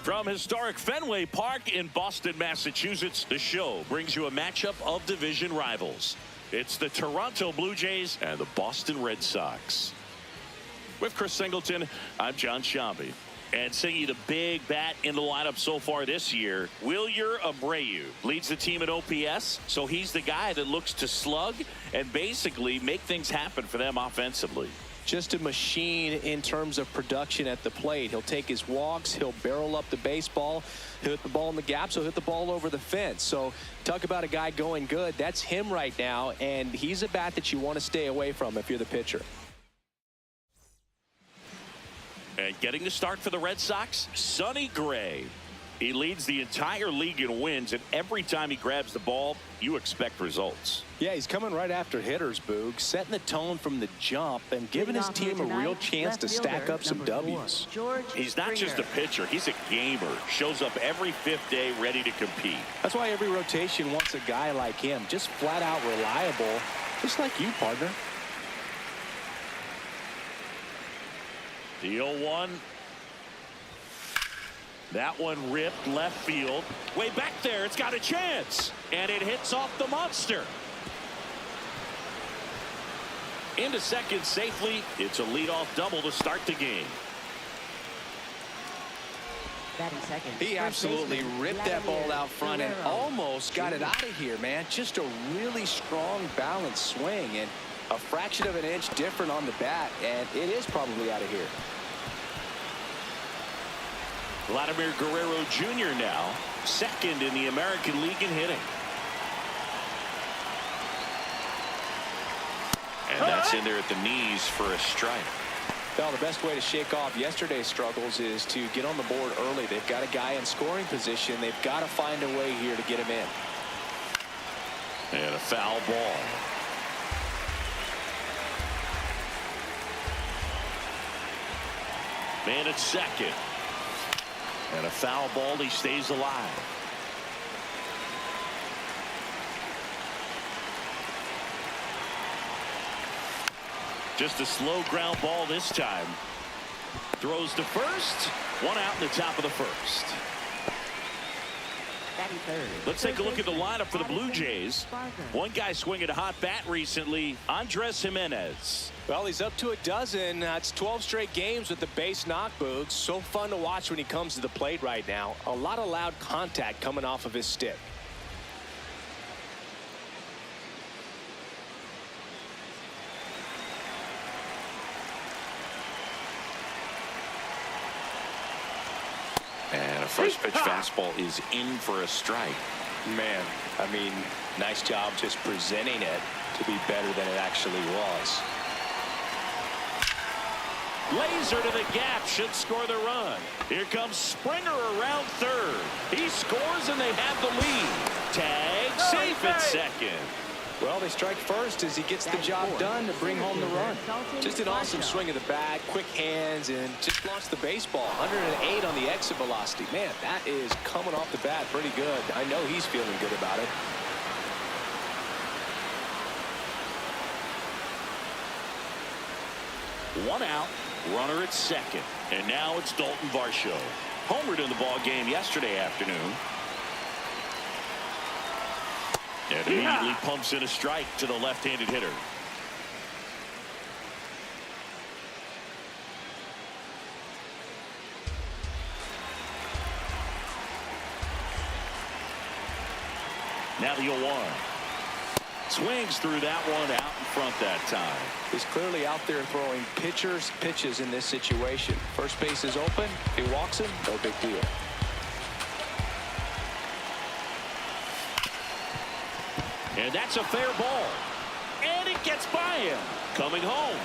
From historic Fenway Park in Boston, Massachusetts, the show brings you a matchup of division rivals. It's the Toronto Blue Jays and the Boston Red Sox. With Chris Singleton, I'm John Shambi. And singing the big bat in the lineup so far this year, Wilyer Abreu leads the team at OPS, so he's the guy that looks to slug and basically make things happen for them offensively. Just a machine in terms of production at the plate. He'll take his walks, he'll barrel up the baseball, he'll hit the ball in the gaps, he'll hit the ball over the fence. So talk about a guy going good. That's him right now, and he's a bat that you want to stay away from if you're the pitcher. And getting the start for the Red Sox, Sonny Gray. He leads the entire league in wins, and every time he grabs the ball, you expect results. Yeah, he's coming right after hitters, Boog, setting the tone from the jump and giving his team a real chance to stack up some W's. He's not just a pitcher, he's a gamer. Shows up every fifth day ready to compete. That's why every rotation wants a guy like him, just flat out reliable, just like you, partner. The 0-1. That one ripped left field. Way back there, it's got a chance. And it hits off the monster. Into second safely. It's a leadoff double to start the game. He absolutely ripped that ball out front and almost got it out of here, man. Just a really strong, balanced swing. And a fraction of an inch different on the bat, and it is probably out of here. Vladimir Guerrero Jr. now, second in the American League in hitting. And that's in there at the knees for a strike. Well, the best way to shake off yesterday's struggles is to get on the board early. They've got a guy in scoring position. They've got to find a way here to get him in. And a foul ball. Man at second. And a foul ball. He stays alive. Just a slow ground ball this time. Throws to first. One out in the top of the first. Let's take a look at the lineup for the Blue Jays. One guy swinging a hot bat recently, Andres Jimenez. Well, he's up to a dozen. It's 12 straight games with the base knock, Boog. So fun to watch when he comes to the plate right now. A lot of loud contact coming off of his stick. And a first pitch fastball is in for a strike. Man, I mean, nice job just presenting it to be better than it actually was. Laser to the gap, should score the run. Here comes Springer around third. He scores and they have the lead. Tag safe at second. Well, they strike first as he gets the job done to bring home the run. Just an awesome swing of the bat, quick hands, and just launched the baseball. 108 on the exit velocity. Man, that is coming off the bat pretty good. I know he's feeling good about it. One out, runner at second. And now it's Dalton Varsho. Homered in the ball game yesterday afternoon. And immediately pumps in a strike to the left-handed hitter. Now the 0-1. Swings through that one out in front that time. He's clearly out there throwing pitches in this situation. First base is open. He walks him. No big deal. And that's a fair ball. And it gets by him. Coming home.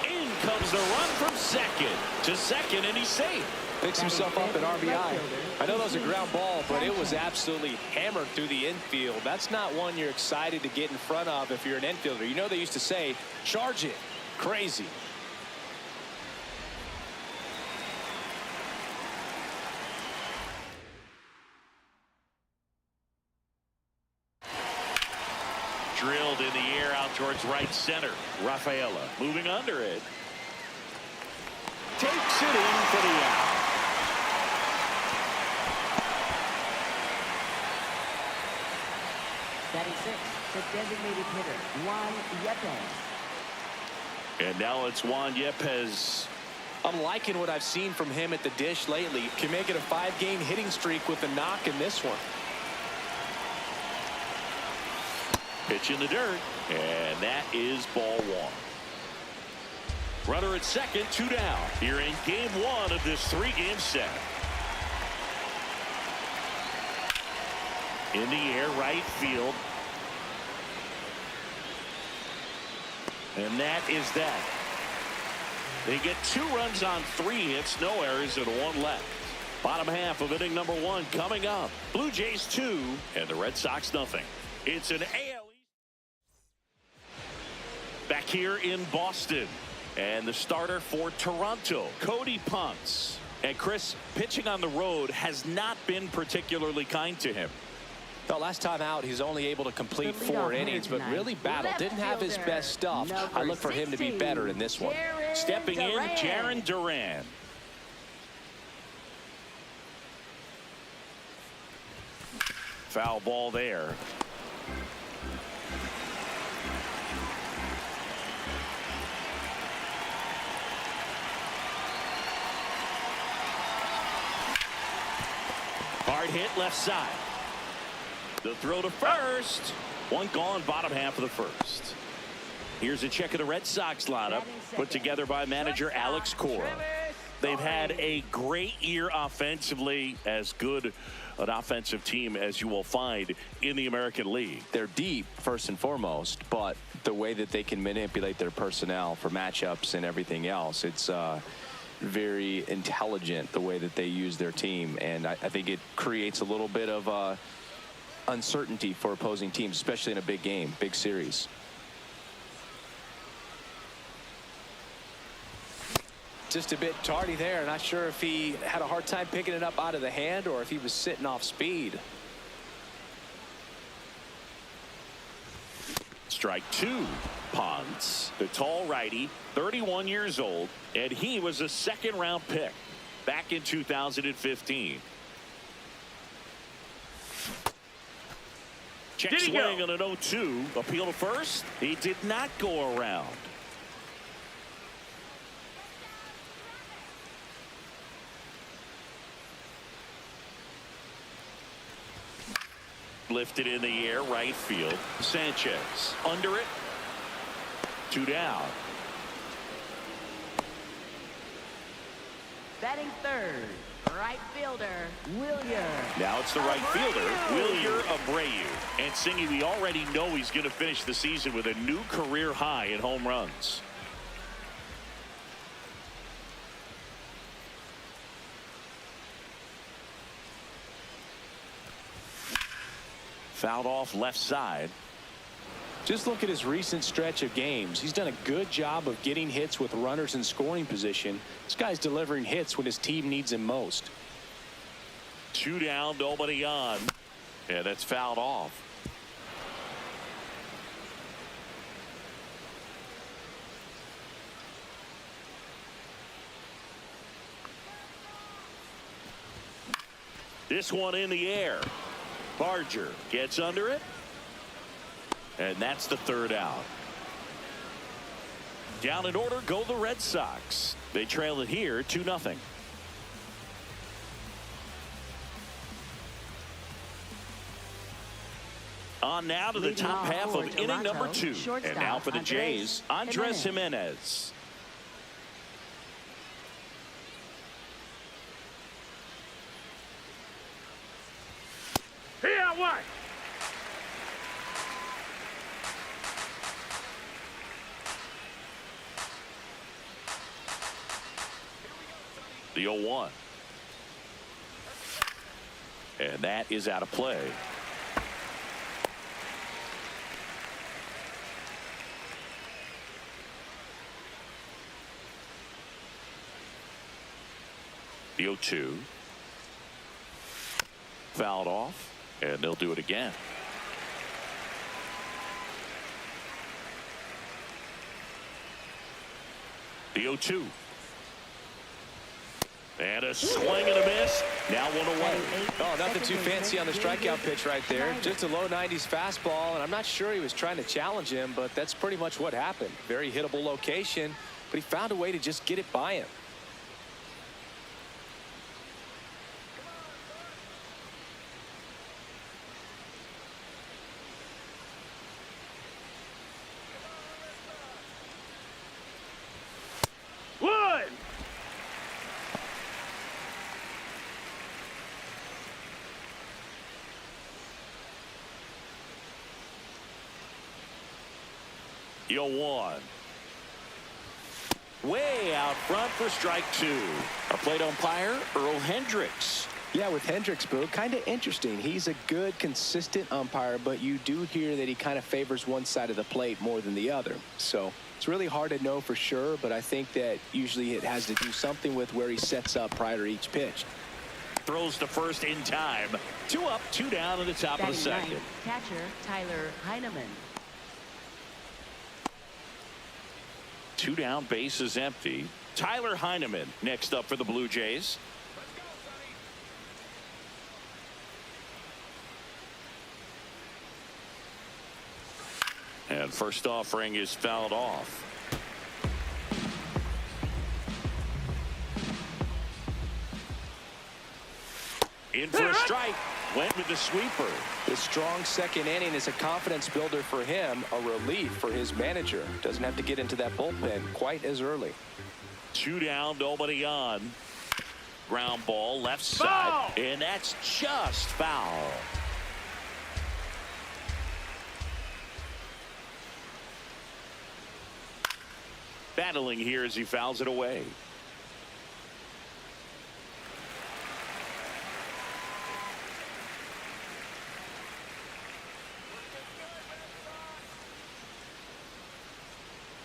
In comes the run from second to second, and he's safe. Picks himself up at RBI. I know that was a ground ball, but it was absolutely hammered through the infield. That's not one you're excited to get in front of if you're an infielder. You know they used to say, charge it. Crazy. Drilled in the air out towards right center. Rafaela moving under it. Takes it in for the out. Batting sixth, the designated hitter, Juan Yepes. And now it's Juan Yepes. I'm liking what I've seen from him at the dish lately. Can make it a 5-game hitting streak with a knock in this one. Pitch in the dirt, and that is ball one. Runner at second, 2 down. Here in game one of this 3-game set. In the air, right field. And that is that. They get 2 runs on 3 hits, no errors, and 1 left. Bottom half of inning number 1 coming up. Blue Jays 2 and the Red Sox nothing. It's an AL East. Back here in Boston. And the starter for Toronto, Cody Ponce. And Chris, pitching on the road has not been particularly kind to him. The last time out, he's only able to complete 4 innings, but really battled. Didn't have his best stuff. I look for him to be better in this one. Stepping in, Jarren Duran. Foul ball there. Hard hit left side. The throw to first. 1 gone, bottom half of the first. Here's a check of the Red Sox lineup put together by manager Alex Cora. They've had a great year offensively, as good an offensive team as you will find in the American League. They're deep, first and foremost, but the way that they can manipulate their personnel for matchups and everything else, it's very intelligent the way that they use their team, and I think it creates a little bit of uncertainty for opposing teams, especially in a big game, big series. Just a bit tardy there. Not sure if he had a hard time picking it up out of the hand or if he was sitting off speed. Strike 2. Ponce, the tall righty, 31 years old, and he was a 2nd-round pick back in 2015. Check swing on an 0-2. Appeal to first. He did not go around. Lifted in the air, right field. Sanchez under it. 2 down. Batting third, right fielder, Wilyer. Now it's the right fielder, Wilyer Abreu. And Singy, we already know he's going to finish the season with a new career high in home runs. Fouled off left side. Just look at his recent stretch of games. He's done a good job of getting hits with runners in scoring position. This guy's delivering hits when his team needs him most. 2 down, nobody on. And that's fouled off. This one in the air. Barger gets under it. And that's the 3rd out. Down in order go the Red Sox. They trail it here 2-0. On now to the top half of inning number 2. And now for the Jays, Andres Jimenez. Here, what? The 0-1. And that is out of play. The 0-2. Fouled off. And they'll do it again. The 0-2. And a swing and a miss. Now 1-away. Oh, nothing too fancy on the strikeout pitch right there. Just a low 90s fastball, and I'm not sure he was trying to challenge him, but that's pretty much what happened. Very hittable location, but he found a way to just get it by him. You'll one. Way out front for strike two. Our plate umpire, Earl Hendricks. Yeah, with Hendricks, Boo, kind of interesting. He's a good, consistent umpire, but you do hear that he kind of favors one side of the plate more than the other. So it's really hard to know for sure, but I think that usually it has to do something with where he sets up prior to each pitch. Throws to first in time. 2 up, 2 down in the top of the second. Catcher Tyler Heineman. 2 down, base is empty. Tyler Heineman next up for the Blue Jays. And first offering is fouled off. In for a strike. Went with the sweeper. The strong second inning is a confidence builder for him, a relief for his manager. Doesn't have to get into that bullpen quite as early. 2 down, nobody on. Ground ball left side, and that's just foul. Battling here as he fouls it away.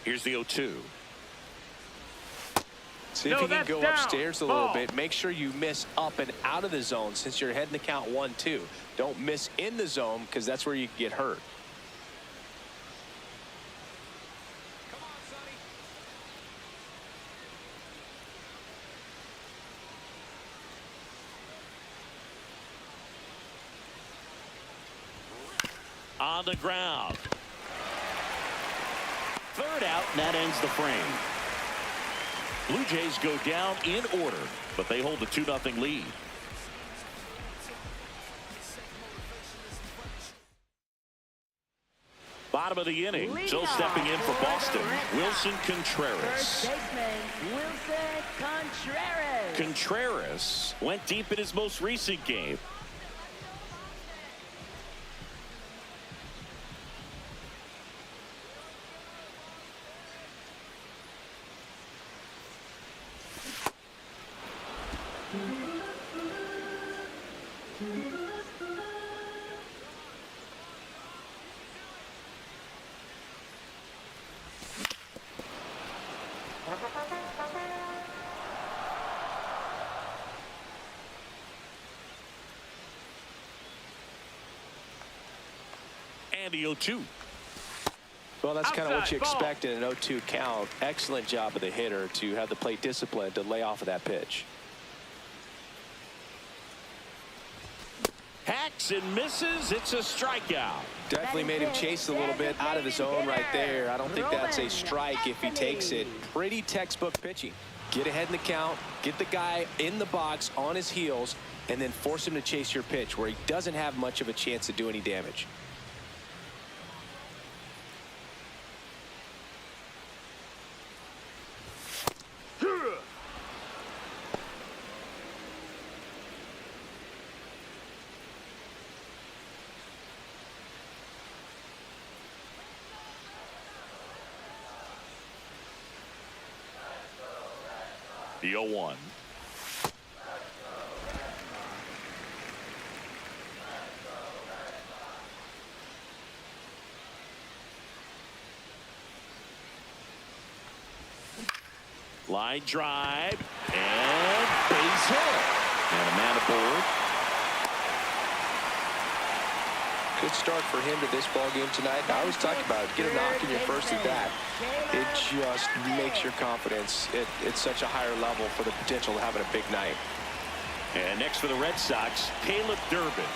Here's the 0-2. See if you can go upstairs a little bit. Make sure you miss up and out of the zone since you're heading the count 1-2. Don't miss in the zone because that's where you get hurt. On the ground. Third out, and that ends the frame. Blue Jays go down in order, but they hold a 2-0 lead. Bottom of the inning. Still stepping in for Boston, Wilson Contreras. First baseman Wilson Contreras. Contreras went deep in his most recent game. And the 0-2. Well, that's kind of what you expect in an 0-2 count. Excellent job of the hitter to have the plate discipline to lay off of that pitch. Hacks and misses. It's a strikeout. Definitely made him chase a little bit out of the zone right there. I don't think that's a strike if he takes it. Pretty textbook pitching. Get ahead in the count, get the guy in the box on his heels, and then force him to chase your pitch where he doesn't have much of a chance to do any damage. The 0-1. Line drive and base hit. And a man aboard. Good start for him to this ball game tonight. I always talk about it. Get a knock in your first at bat. It just makes your confidence at such a higher level for the potential of having a big night. And next for the Red Sox, Caleb Durbin.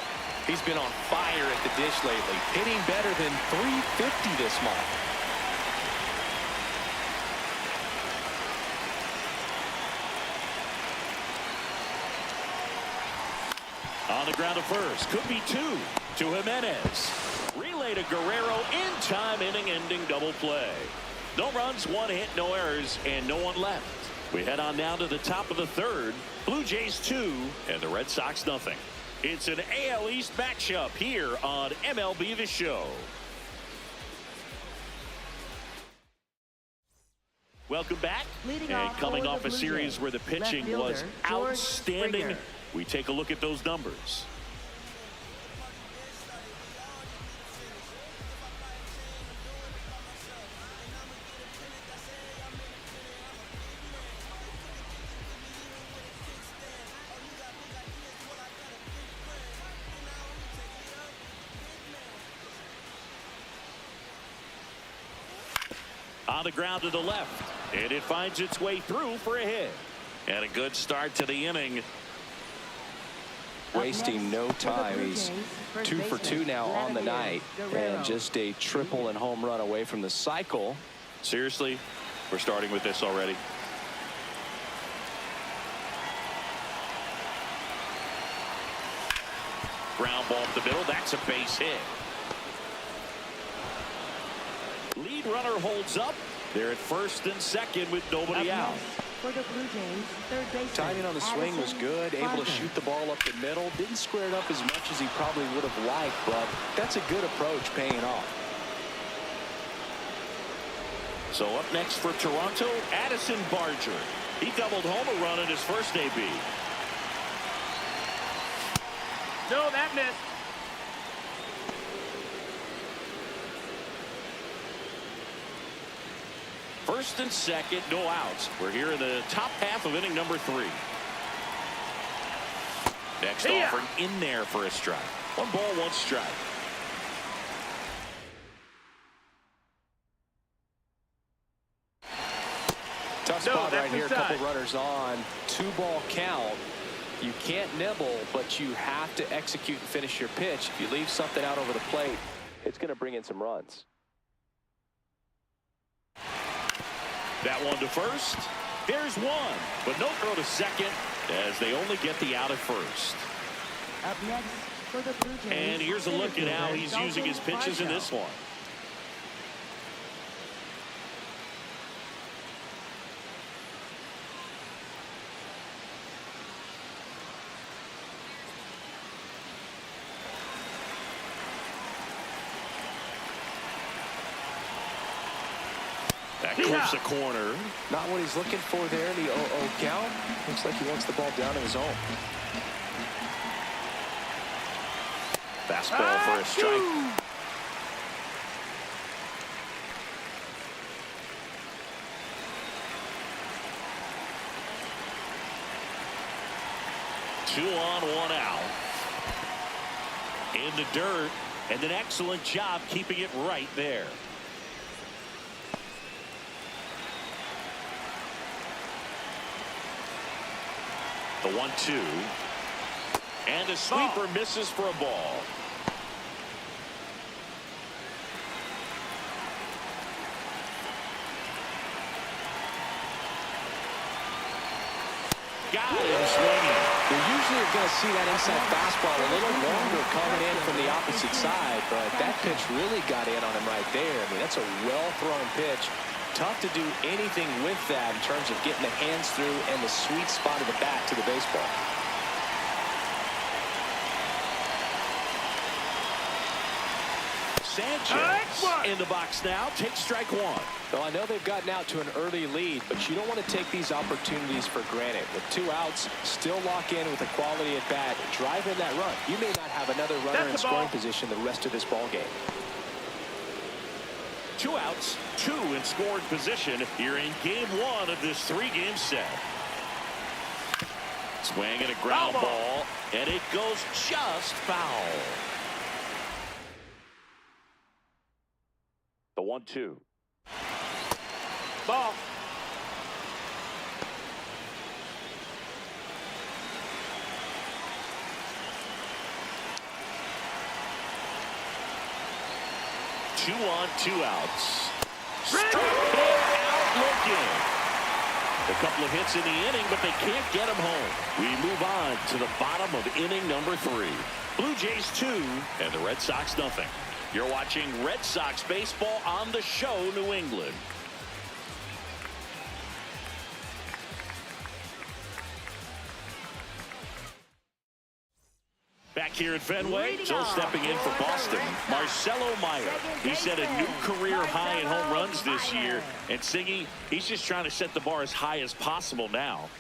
He's been on fire at the dish lately, hitting better than .350 this month. On the ground to first, could be two to Jimenez. Relay to Guerrero in time, inning-ending double play. No runs, one hit, no errors, and no one left. We head on down to the top of the third. Blue Jays 2 and the Red Sox nothing. It's an AL East matchup here on MLB The Show. Welcome back. And coming off a series where the pitching was outstanding, we take a look at those numbers. On the ground to the left, and it finds its way through for a hit. And a good start to the inning. Wasting no time. He's 2 for 2 now on the night, and just a triple and home run away from the cycle. Seriously, we're starting with this already. Ground ball up the middle. That's a base hit. Lead runner holds up. They're at first and second with nobody out. For the Blue Jays, third baseman. Timing on the swing was good. Able to shoot the ball up the middle. Didn't square it up as much as he probably would have liked, but that's a good approach, paying off. So up next for Toronto, Addison Barger. He doubled home a run in his first AB. No, that missed. First and second, no outs. We're here in the top half of inning number 3. Next offering in there for a strike. 1 ball, 1 strike. Tough spot right here. A couple runners on. 2-ball count. You can't nibble, but you have to execute and finish your pitch. If you leave something out over the plate, it's going to bring in some runs. That one to first. There's one, but no throw to second as they only get the out at first. Up next for the Blue Jays. And here's a look at how he's using his pitches in this one. That clips a corner. Not what he's looking for there, the 0-0 count. Looks like he wants the ball down in his own. Fastball for a strike. Two on, 1 out. In the dirt, and an excellent job keeping it right there. The 1-2. And a sweeper misses for a ball. Got him swinging. You usually are going to see that inside fastball a little longer coming in from the opposite side, but that pitch really got in on him right there. I mean, that's a well-thrown pitch. Tough to do anything with that in terms of getting the hands through and the sweet spot of the bat to the baseball. Sanchez in the box now. Takes strike 1. Well, I know they've gotten out to an early lead, but you don't want to take these opportunities for granted. With 2 outs, still lock in with a quality at bat, drive in that run. You may not have another runner in scoring position the rest of this ball game. 2 outs, 2 in scoring position here in game 1 of this 3-game set. Swing and a ground ball, and it goes just foul. 1-2. Ball. Two on, 2 outs. Strike out looking. A couple of hits in the inning, but they can't get him home. We move on to the bottom of inning number 3. Blue Jays 2 and the Red Sox nothing. You're watching Red Sox baseball on the show, New England. Back here at Fenway, still stepping in for Boston, Marcelo Meyer. He set a new career high in home runs this year. And Siggy, he's just trying to set the bar as high as possible now.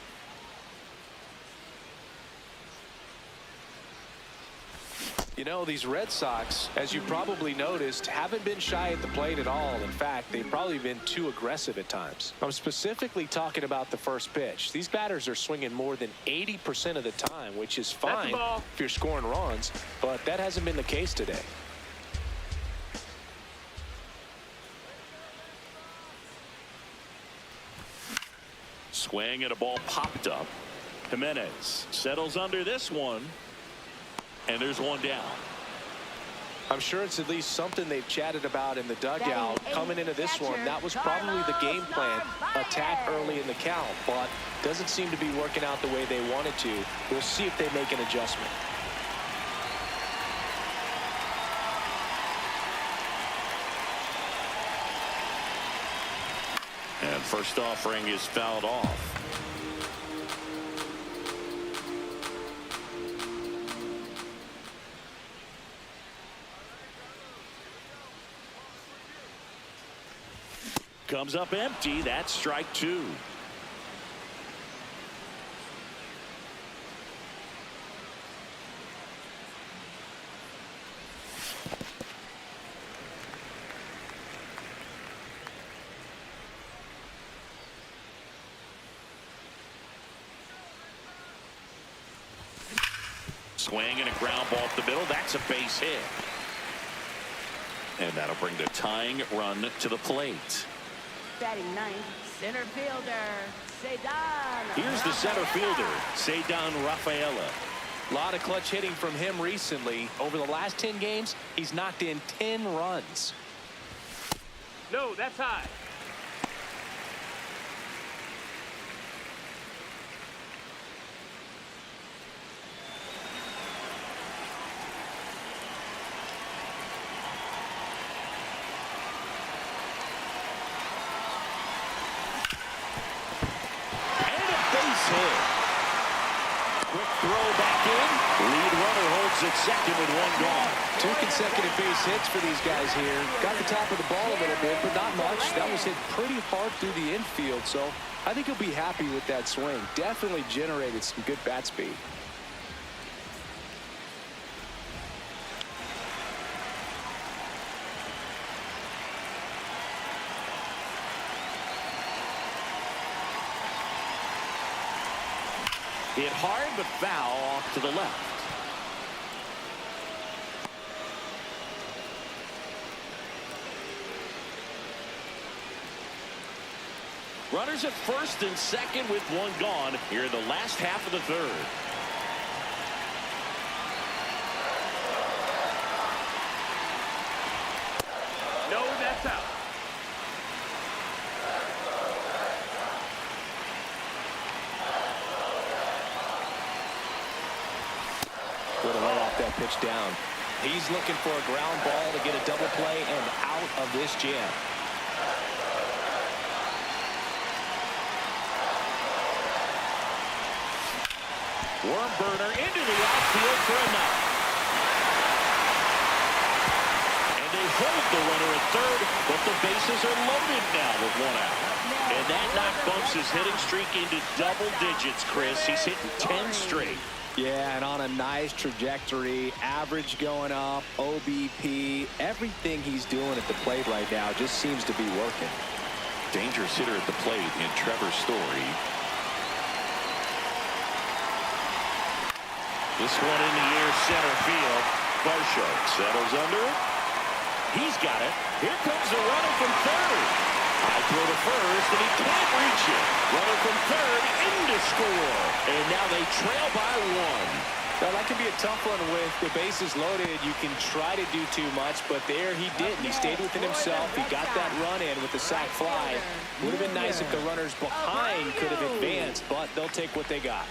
You know, these Red Sox, as you probably noticed, haven't been shy at the plate at all. In fact, they've probably been too aggressive at times. I'm specifically talking about the first pitch. These batters are swinging more than 80% of the time, which is fine if you're scoring runs, but that hasn't been the case today. Swing and a ball popped up. Jimenez settles under this one. And there's one down. I'm sure it's at least something they've chatted about in the dugout coming into this one. That was probably the game plan, attack early in the count, but doesn't seem to be working out the way they wanted to. We'll see if they make an adjustment. And first offering is fouled off. Comes up empty. That's strike 2. Swing and a ground ball up the middle. That's a base hit. And that'll bring the tying run to the plate. Batting ninth, center fielder, Cedar. Here's the center fielder, Cedar Rafaela. A lot of clutch hitting from him recently. Over the last 10 games, he's knocked in 10 runs. No, that's high. Quick throw back in. Lead runner holds at second with one gone. 2 consecutive base hits for these guys here. Got the top of the ball a little bit, but not much. That was hit pretty hard through the infield, so I think he'll be happy with that swing. Definitely generated some good bat speed. Hit hard but foul off to the left. Runners at first and second with one gone here in the last half of the third. No, that's out. Going to lay off that pitch down. He's looking for a ground ball to get a double play and out of this jam. Worm burner into the outfield for a knock. And they hold the runner at third, but the bases are loaded now with one out. And that knock bumps his hitting streak into double digits, Chris. He's hitting 10 straight. Yeah, and on a nice trajectory, average going up, OBP, everything he's doing at the plate right now just seems to be working. Dangerous hitter at the plate in Trevor Story. This one in the air, center field. Varsho settles under it. He's got it. Here comes the runner from third. High throw to first, and he can't reach it. Runner from third in to score. And now they trail by 1. Well, that can be a tough one with the bases loaded. You can try to do too much, but there he didn't. He stayed within himself. He got that run in with the sac fly. Would have been nice if the runners behind could have advanced, but they'll take what they got.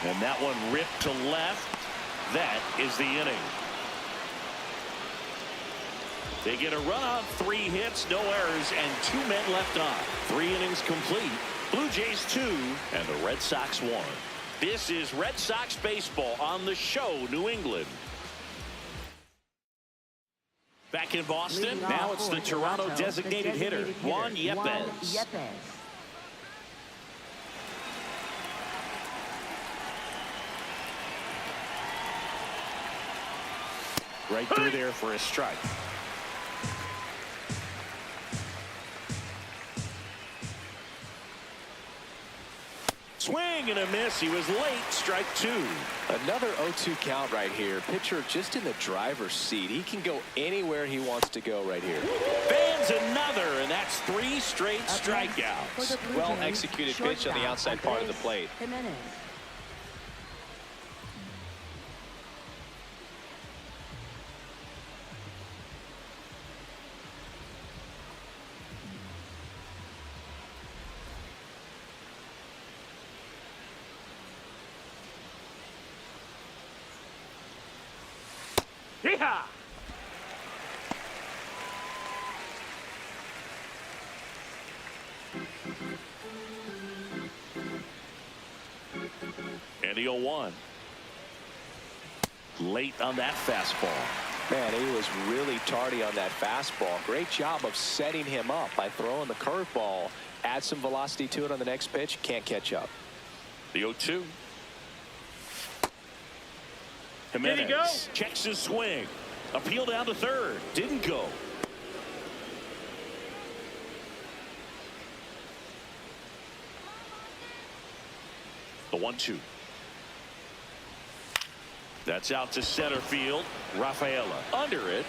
And that one ripped to left. That is the inning. They get a run on 3 hits, no errors, and 2 men left on. 3 innings complete. Blue Jays 2 and the Red Sox 1. This is Red Sox baseball on the show, New England. Back in Boston, now it's the Toronto designated hitter, Juan Yepez. Right through there for a strike. Swing and a miss. He was late. Strike 2. Another 0-2 count right here. Pitcher just in the driver's seat. He can go anywhere he wants to go right here. Fans another, and that's 3 straight strikeouts. Well executed pitch on the outside part of the plate. Yeehaw! And the 0-1. Late on that fastball. Man, he was really tardy on that fastball. Great job of setting him up by throwing the curveball. Add some velocity to it on the next pitch. Can't catch up. The 0-2. Did he go? Jimenez checks his swing. Appeal down to third. Didn't go. The 1-2. That's out to center field. Rafaela under it.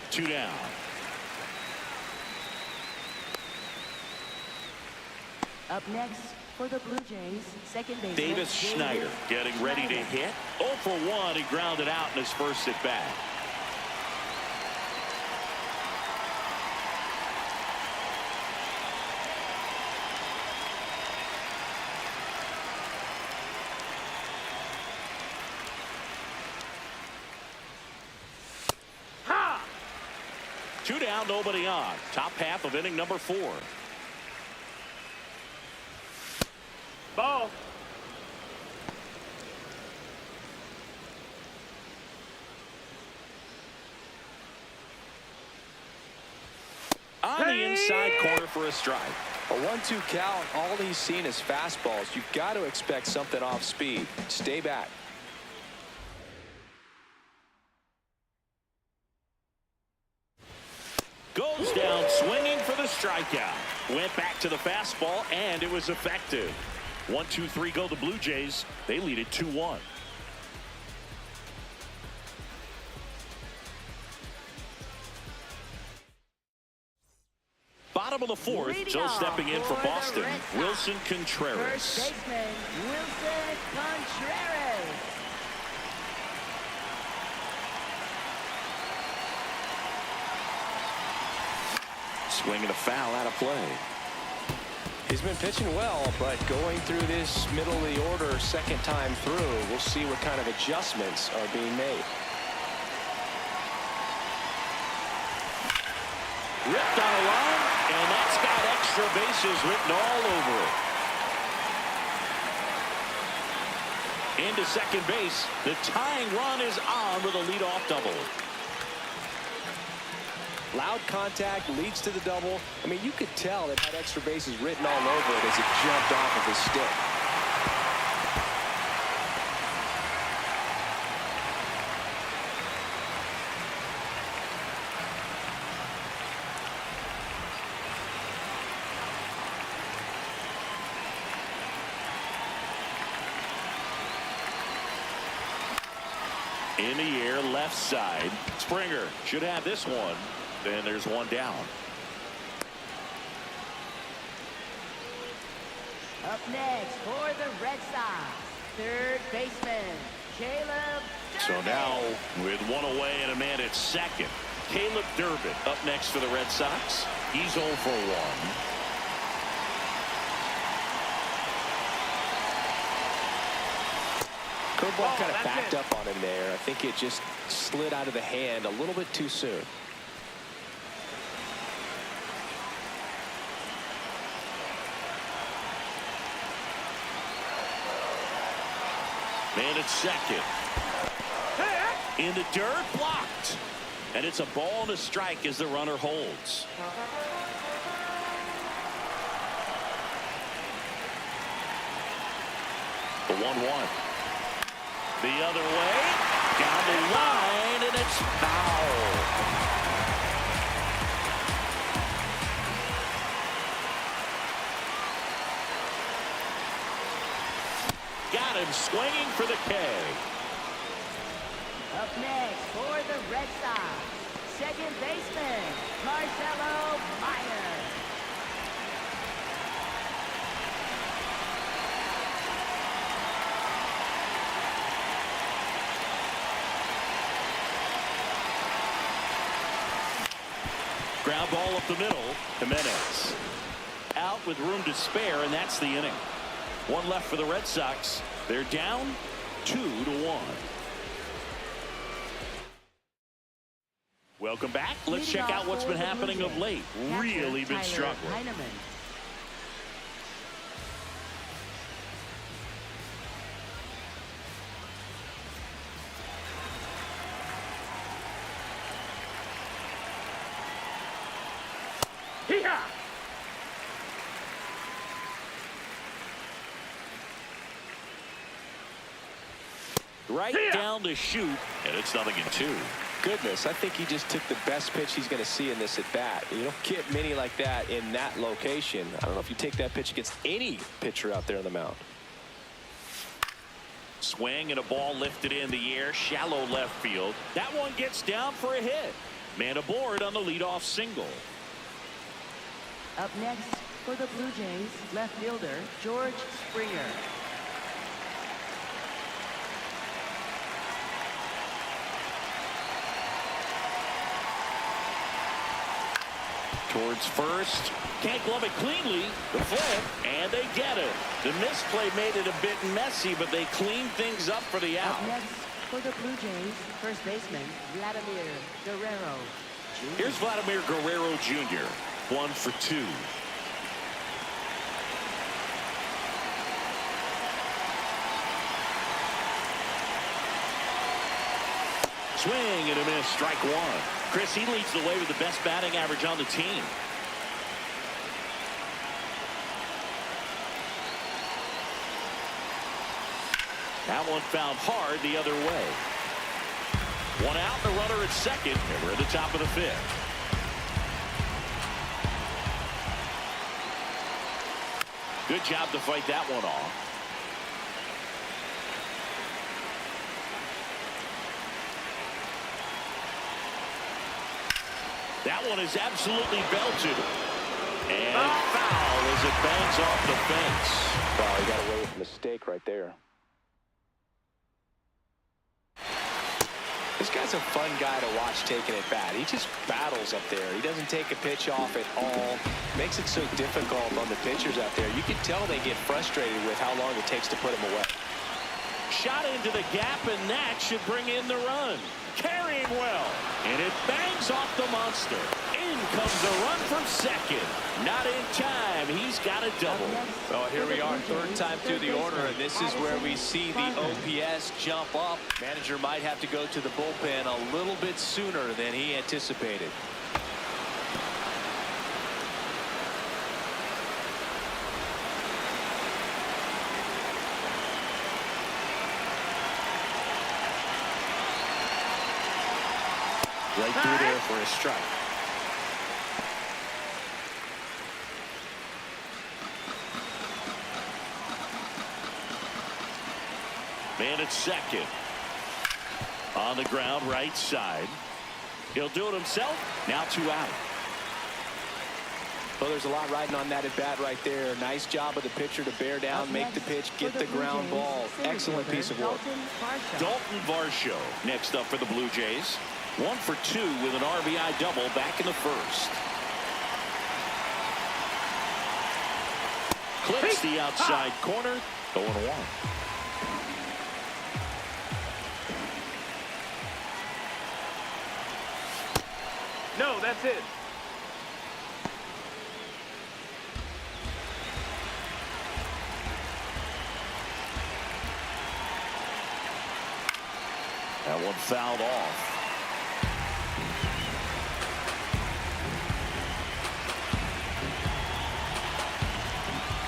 2 down. Up next for the Blue Jays, second baseman Davis Schneider getting ready to hit. 0 for 1. He grounded out in his first at bat. Ha! 2 down, nobody on. Top half of inning number 4. Ball. On the inside corner for a strike. A 1-2 count. All he's seen is fastballs. You've got to expect something off speed. Stay back. Goes down swinging for the strikeout. Went back to the fastball, and it was effective. 1-2-3 go the Blue Jays. They lead it 2-1. Bottom of the 4th, still stepping in for Boston, Wilson Contreras. First baseman Wilson Contreras. Swinging a foul out of play. He's been pitching well, but going through this middle of the order second time through, we'll see what kind of adjustments are being made. Ripped on a line, and that's got extra bases written all over it. Into second base. The tying run is on with a leadoff double. Loud contact leads to the double. I mean, you could tell it had extra bases written all over it as it jumped off of his stick. In the air, left side. Springer should have this one. Then there's one down. Up next for the Red Sox, third baseman, Caleb So Durbin. now with one away and a man at second, Caleb Durbin up next for the Red Sox. He's 0 for 1. Curveball kind of backed up on him there. I think it just slid out of the hand a little bit too soon. Man at second. In the dirt, blocked. And it's a ball and a strike as the runner holds. The 1-1. The other way. Down the line, and it's foul. Got him swinging for the K. Up next for the Red Sox, second baseman, Marcelo Meyer. Ground ball up the middle. Jimenez out with room to spare, and that's the inning. One left for the Red Sox. They're down 2-1. Welcome back. Let's check out what's been happening of late. Really been struggling. Hee-haw! Right down to shoot, and it's 0-2. Goodness, I think he just took the best pitch he's going to see in this at bat. You don't get many like that in that location. I don't know if you take that pitch against any pitcher out there on the mound. Swing and a ball lifted in the air, shallow left field. That one gets down for a hit. Man aboard on the leadoff single. Up next for the Blue Jays, left fielder, George Springer. Towards first. Can't glove it cleanly. The flip, and they get it. The misplay made it a bit messy, but they cleaned things up for the out. Up next for the Blue Jays, first baseman, Vladimir Guerrero Jr. Here's Vladimir Guerrero Jr. 1 for 2. Swing and a miss, strike one. Chris, he leads the way with the best batting average on the team. That one found hard the other way. One out, the runner at second, and we're at the top of the fifth. Good job to fight that one off. That one is absolutely belted. And foul as it bangs off the fence. Wow, he got away with a mistake right there. This guy's a fun guy to watch taking it bat. He just battles up there. He doesn't take a pitch off at all. Makes it so difficult on the pitchers out there. You can tell they get frustrated with how long it takes to put him away. Shot into the gap, and that should bring in the run. Carrying well, and it bangs off the monster. In comes the run from second. Not in time. He's got a double. Well, here we are, third time through the order, and this is where we see the OPS jump up. Manager might have to go to the bullpen a little bit sooner than he anticipated. Right through there for a strike. Man at second. On the ground, right side. He'll do it himself. Now 2 out. Well, there's a lot riding on that at bat right there. Nice job of the pitcher to bear down, make the pitch, get the ground ball. Excellent piece of work. Dalton Varsho next up for the Blue Jays. 1 for 2 with an RBI double back in the first. Clips the outside corner. 0-1. No, that's it. That one fouled off.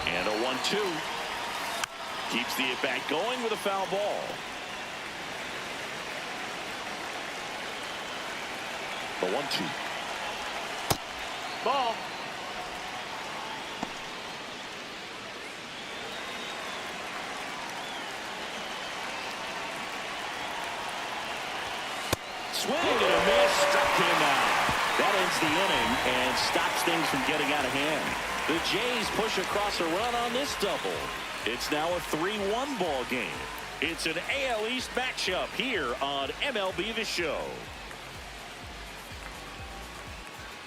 And a 1-2. Keeps the at-bat going with a foul ball. The 1-2. Ball. Swing and a miss. Struck him out. That ends the inning and stops things from getting out of hand. The Jays push across a run on this double. It's now a 3-1 ball game. It's an AL East matchup here on MLB The Show.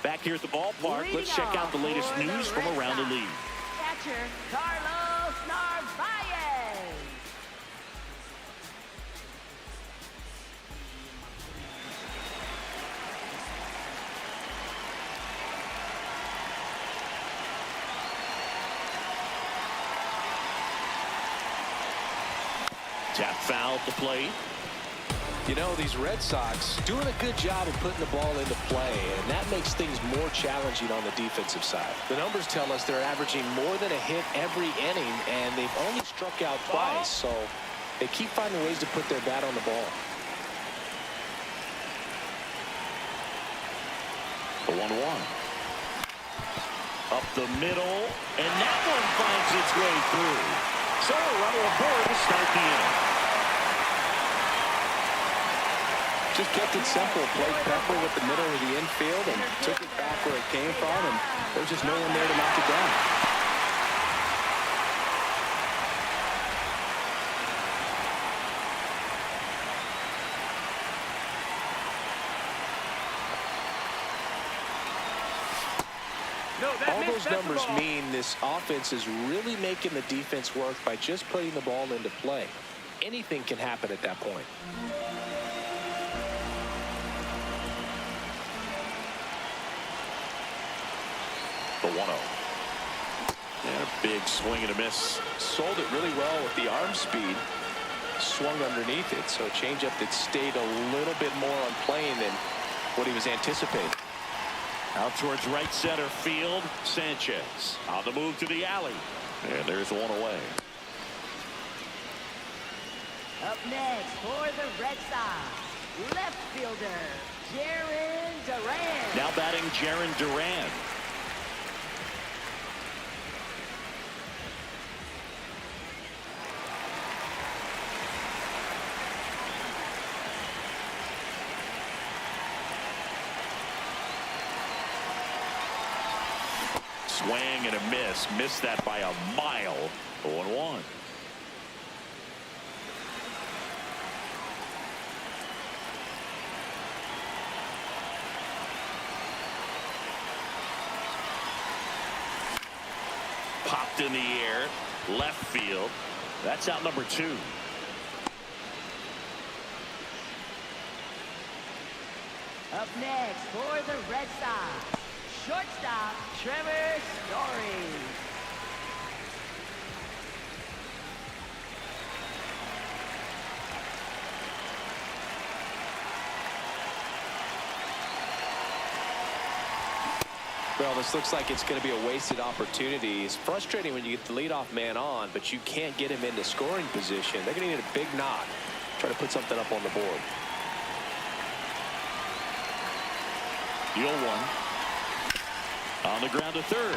Back here at the ballpark, let's check out the latest news from around the league. Catcher Carlos Narvaez. Tap foul at the plate. You know, these Red Sox doing a good job of putting the ball into play, and that makes things more challenging on the defensive side. The numbers tell us they're averaging more than a hit every inning, and they've only struck out twice, so they keep finding ways to put their bat on the ball. The 1-1. Up the middle, and that one finds its way through. So a runner aboard to start the inning. Just kept it simple, played Pepper with the middle of the infield and took it back where it came from, and there's just no one there to knock it down. No, that All those that's the numbers ball. mean this offense is really making the defense work by just putting the ball into play. Anything can happen at that point. The 1-0. And a big swing and a miss. Sold it really well with the arm speed. Swung underneath it, so a changeup that stayed a little bit more on plane than what he was anticipating. Out towards right center field. Sanchez on the move to the alley. And there's one away. Up next for the Red Sox, left fielder Jaron Duran. Now batting Jaron Duran. Swing and a miss. Missed that by a mile. 0-1. Popped in the air. Left field. That's out number 2. Up next for the Red Sox, shortstop Trevor Story. Well, this looks like it's going to be a wasted opportunity. It's frustrating when you get the leadoff man on, but you can't get him into scoring position. They're going to need a big knock. Try to put something up on the board. The 0-1. On the ground to third.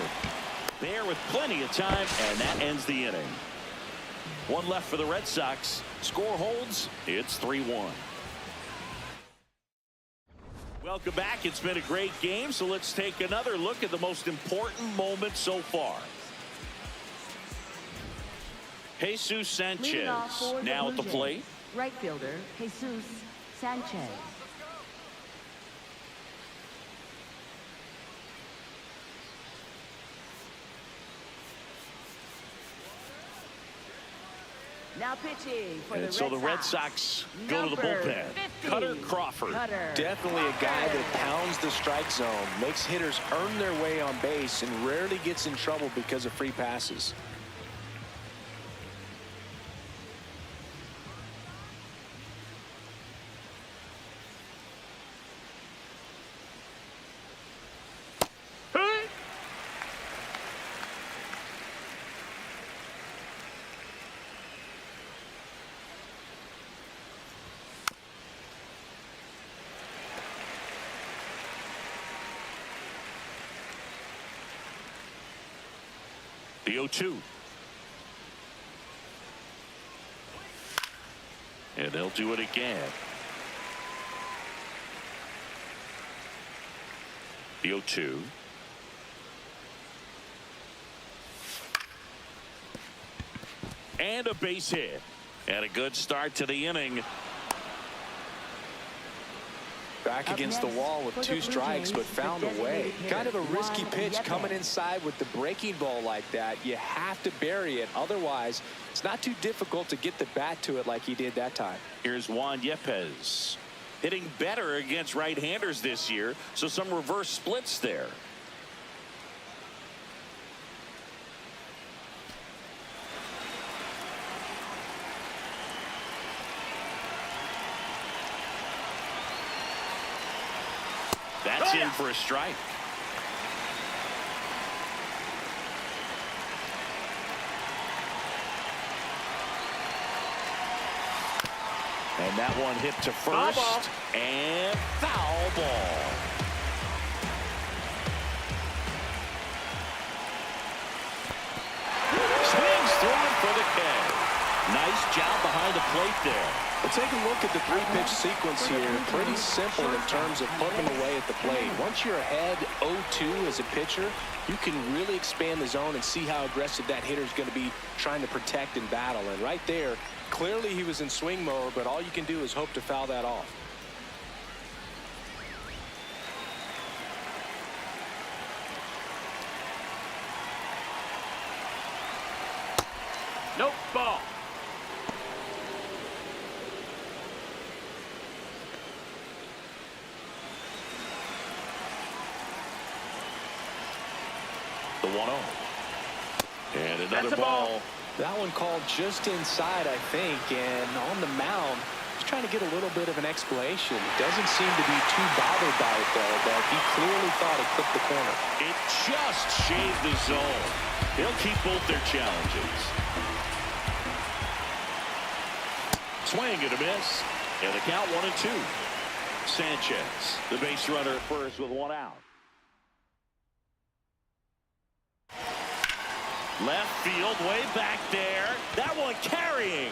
There with plenty of time, and that ends the inning. One left for the Red Sox. Score holds. It's 3-1. Welcome back. It's been a great game, so let's take another look at the most important moment so far. Jesus Leading off Sanchez for now at Blue the Jays, plate. right fielder, Jesus Sanchez. Now pitching for And the so Red the Red Sox. Sox go to the Number bullpen. 50, Cutter Crawford. Cutter Definitely a guy that pounds the strike zone, makes hitters earn their way on base, and rarely gets in trouble because of free passes. Hey! The 0-2. And they'll do it again. The 0-2. And a base hit. And a good start to the inning. Back Up against the next wall with for the 2 Blue strikes, Jays, but found the a way. designated Kind of a hitter, risky Juan pitch Yepes. coming inside with the breaking ball like that. You have to bury it. Otherwise, it's not too difficult to get the bat to it like he did that time. Here's Juan Yepes. Hitting better against right-handers this year, so some reverse splits there. That's in for a strike. And that one hit to Foul first. ball. And foul ball. Swings through it for the K. Nice job behind the plate there. Well, take a look at the 3-pitch sequence here. Pretty simple in terms of putting them away at the plate. Once you're ahead 0-2 as a pitcher, you can really expand the zone and see how aggressive that hitter is going to be trying to protect and battle. And right there, clearly he was in swing mode, but all you can do is hope to foul that off. Nope, ball. The 1-0. And another That's a ball. That one called just inside, I think, and on the mound, he's trying to get a little bit of an explanation. Doesn't seem to be too bothered by it, though, but he clearly thought it clipped the corner. It just shaved the zone. They'll keep both their challenges. Swing and a miss. And the count 1-2. Sanchez, the base runner at first with 1 out. Left field, way back there. That one carrying.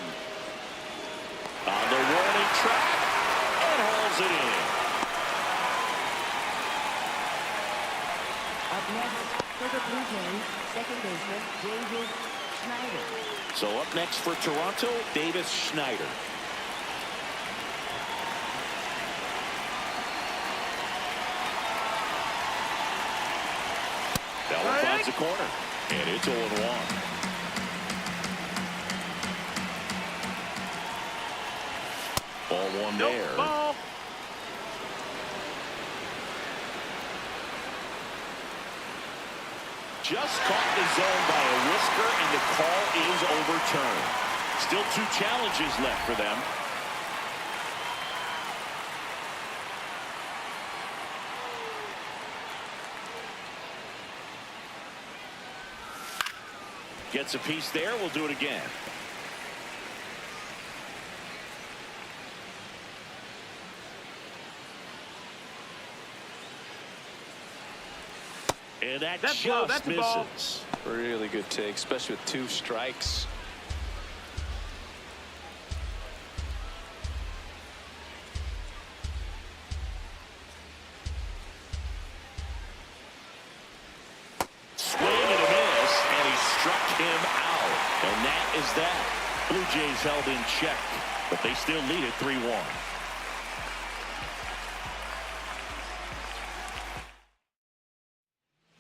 On the warning track. And hauls it in. Up next for the Blue Jays, second baseman David Schneider. So up next for Toronto, Davis Schneider. That one finds the corner. And it's 0-1. Ball one Nope, there. ball. Just caught the zone by a whisker, and the call is overturned. Still 2 challenges left for them. Gets a piece there. We'll do it again. And that That's just low. That's a ball. misses. Really good take, especially with 2 strikes. And that is that. Blue Jays held in check, but they still lead it 3-1.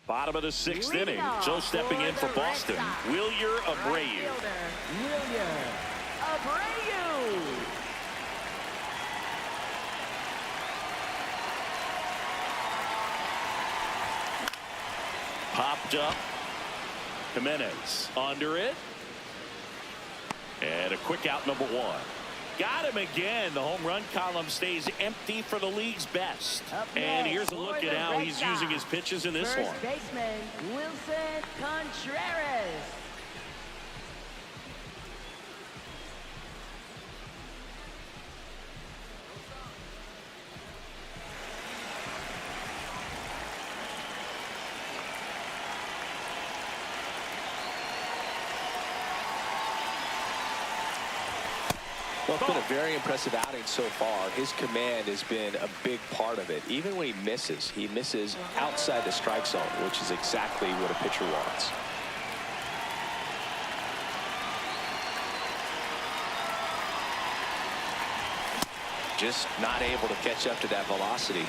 Bottom of the sixth inning. So stepping in for Boston, Wilyer Abreu. Popped up. Jimenez under it. And a quick out, number one. Got him again. The home run column stays empty for the league's best. And here's a look at how he's using his pitches in this one. First baseman, Wilson Contreras. Well, it's been a very impressive outing so far. His command has been a big part of it. Even when he misses outside the strike zone, which is exactly what a pitcher wants. Just not able to catch up to that velocity.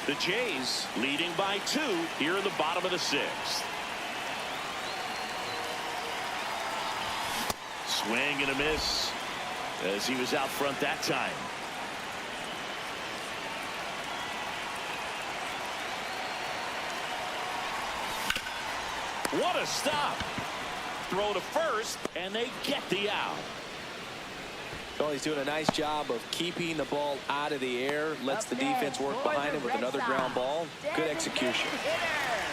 The Jays leading by 2 here in the bottom of the sixth. Swing and a miss, as he was out front that time. What a stop. Throw to first, and they get the out. Well, he's doing a nice job of keeping the ball out of the air. Lets the defense work behind him with another ground ball. Good execution.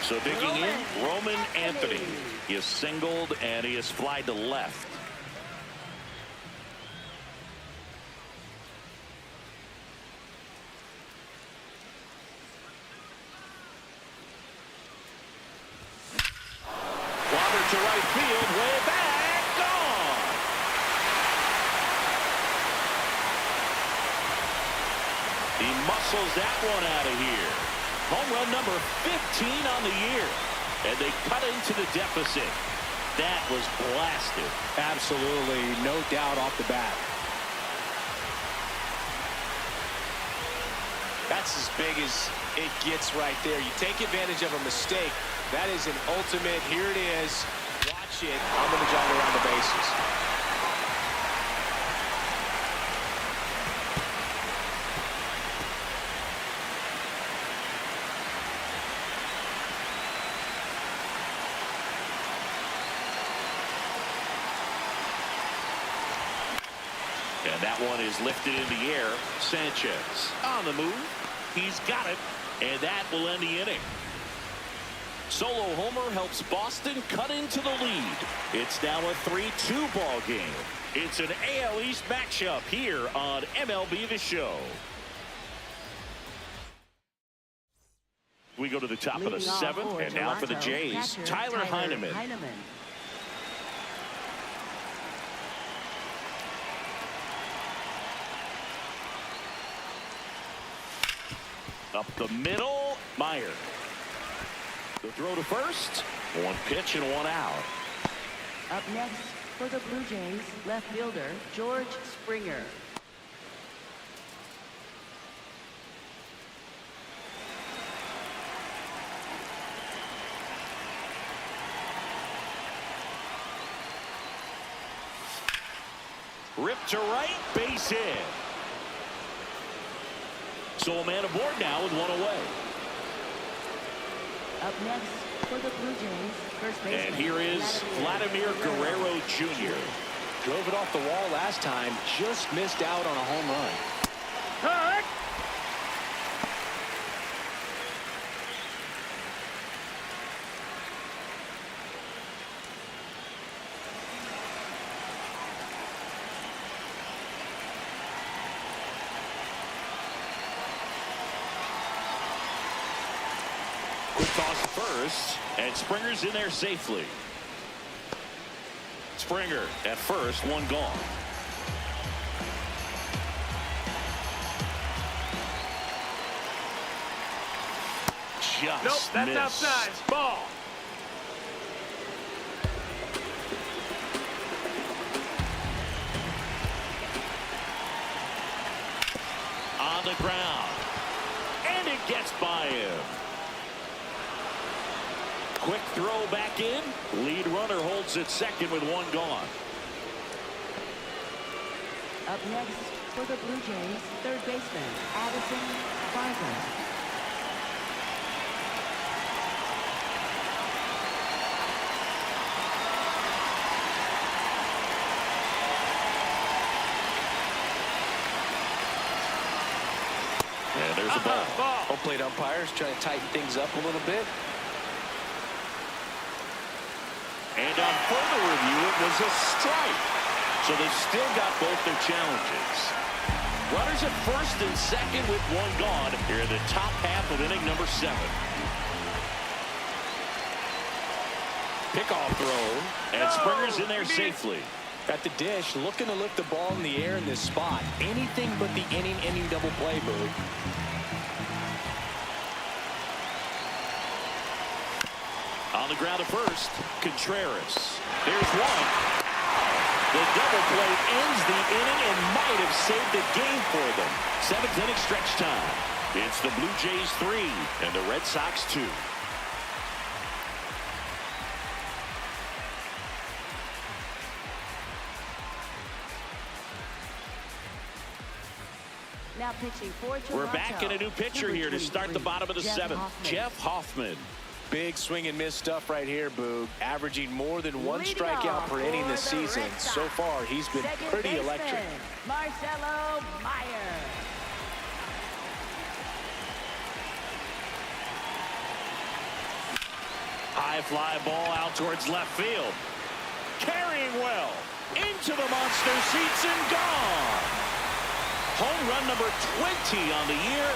So digging in, Roman Anthony. He is singled, and he is flied to left. To right field, way back, gone. He muscles that one out of here. Home run number 15 on the year. And they cut into the deficit. That was blasted. Absolutely, no doubt off the bat. That's as big as it gets right there. You take advantage of a mistake. That is an ultimate, here it is. Watch it. I'm going to jog around the bases. And that one is lifted in the air. Sanchez on the move. He's got it. And that will end the inning. Solo homer helps Boston cut into the lead. It's now a 3-2 ball game. It's an AL East matchup here on MLB The Show. We go to the top of the seventh, and now for the Jays, Tyler Heineman. Up the middle, Meyer. The throw to first, one pitch and one out. Up next for the Blue Jays, left fielder George Springer. Ripped to right, base hit. So a man aboard now with one away. Up next for the Blue Jays, first baseman. And here is Vladimir Guerrero Jr. Drove it off the wall last time, just missed out on a home run. Hurt. Quick toss to first, and Springer's in there safely. Springer at first, one gone. Just Nope, that's missed. outside. Ball. on the ground. And it gets by him. Quick throw back in. Lead runner holds at second with one gone. Up next for the Blue Jays, third baseman, Addison Barger. And there's a ball. Home plate umpires trying to tighten things up a little bit. And on further review, it was a strike. So they've still got both their challenges. Runners at first and second with one gone here in the top half of inning number 7. Pickoff throw. And Springer's in there safely. At the dish, looking to lift the ball in the air in this spot. Anything but the inning double play, Boog. On the ground at first, Contreras. There's one. The double play ends the inning and might have saved the game for them. 7th inning stretch time. It's the Blue Jays 3 and the Red Sox 2. Now pitching for Toronto. We're back in a new pitcher here to start the bottom of the 7th. Jeff Hoffman. Big swing and miss stuff right here, Boog. Averaging more than one strikeout per inning this season. So far, he's been pretty electric. Marcelo Meyer. High fly ball out towards left field. Carrying well. Into the monster seats and gone. Home run number 20 on the year,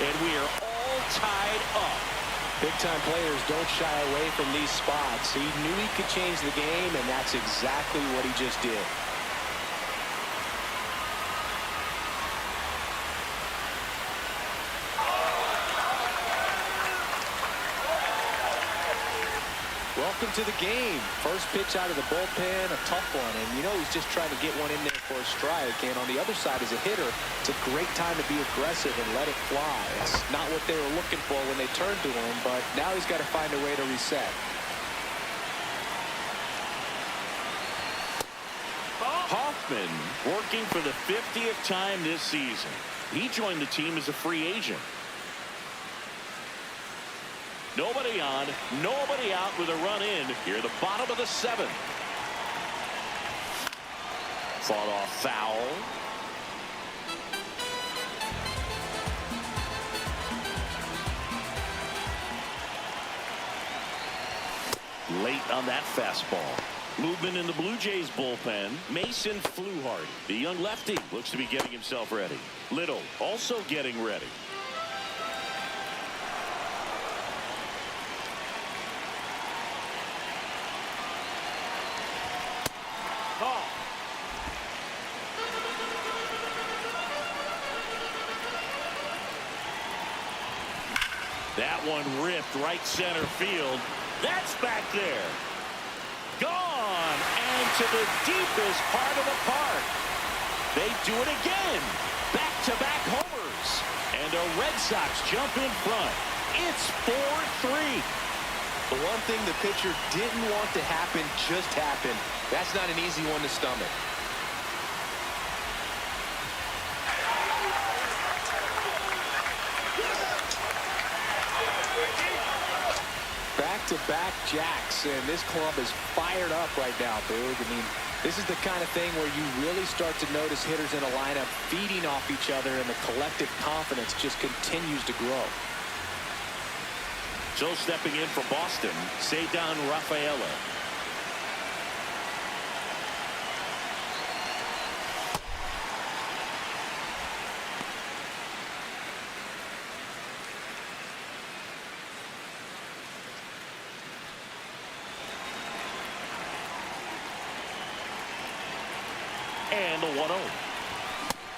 and we are all tied up. Big-time players don't shy away from these spots. He knew he could change the game, and that's exactly what he just did. Welcome to the game. First pitch out of the bullpen, a tough one. And you know he's just trying to get one in there for a strike. And on the other side, as a hitter, it's a great time to be aggressive and let it fly. It's not what they were looking for when they turned to him, but now he's got to find a way to reset. Hoffman working for the 50th time this season. He joined the team as a free agent. Nobody on, nobody out with a run in here at the bottom of the 7th. Fought off foul. Late on that fastball. Movement in the Blue Jays bullpen. Mason Fluharty, the young lefty, looks to be getting himself ready. Little also getting ready. That one ripped right center field. That's back there. Gone and to the deepest part of the park. They do it again. Back-to-back homers. And the Red Sox jump in front. It's 4-3. The one thing the pitcher didn't want to happen just happened. That's not an easy one to stomach. Back-to-back jacks, and this club is fired up right now, Boog. I mean, this is the kind of thing where you really start to notice hitters in a lineup feeding off each other, and the collective confidence just continues to grow. So stepping in for Boston, Cedar Rafaela. And the 1-0.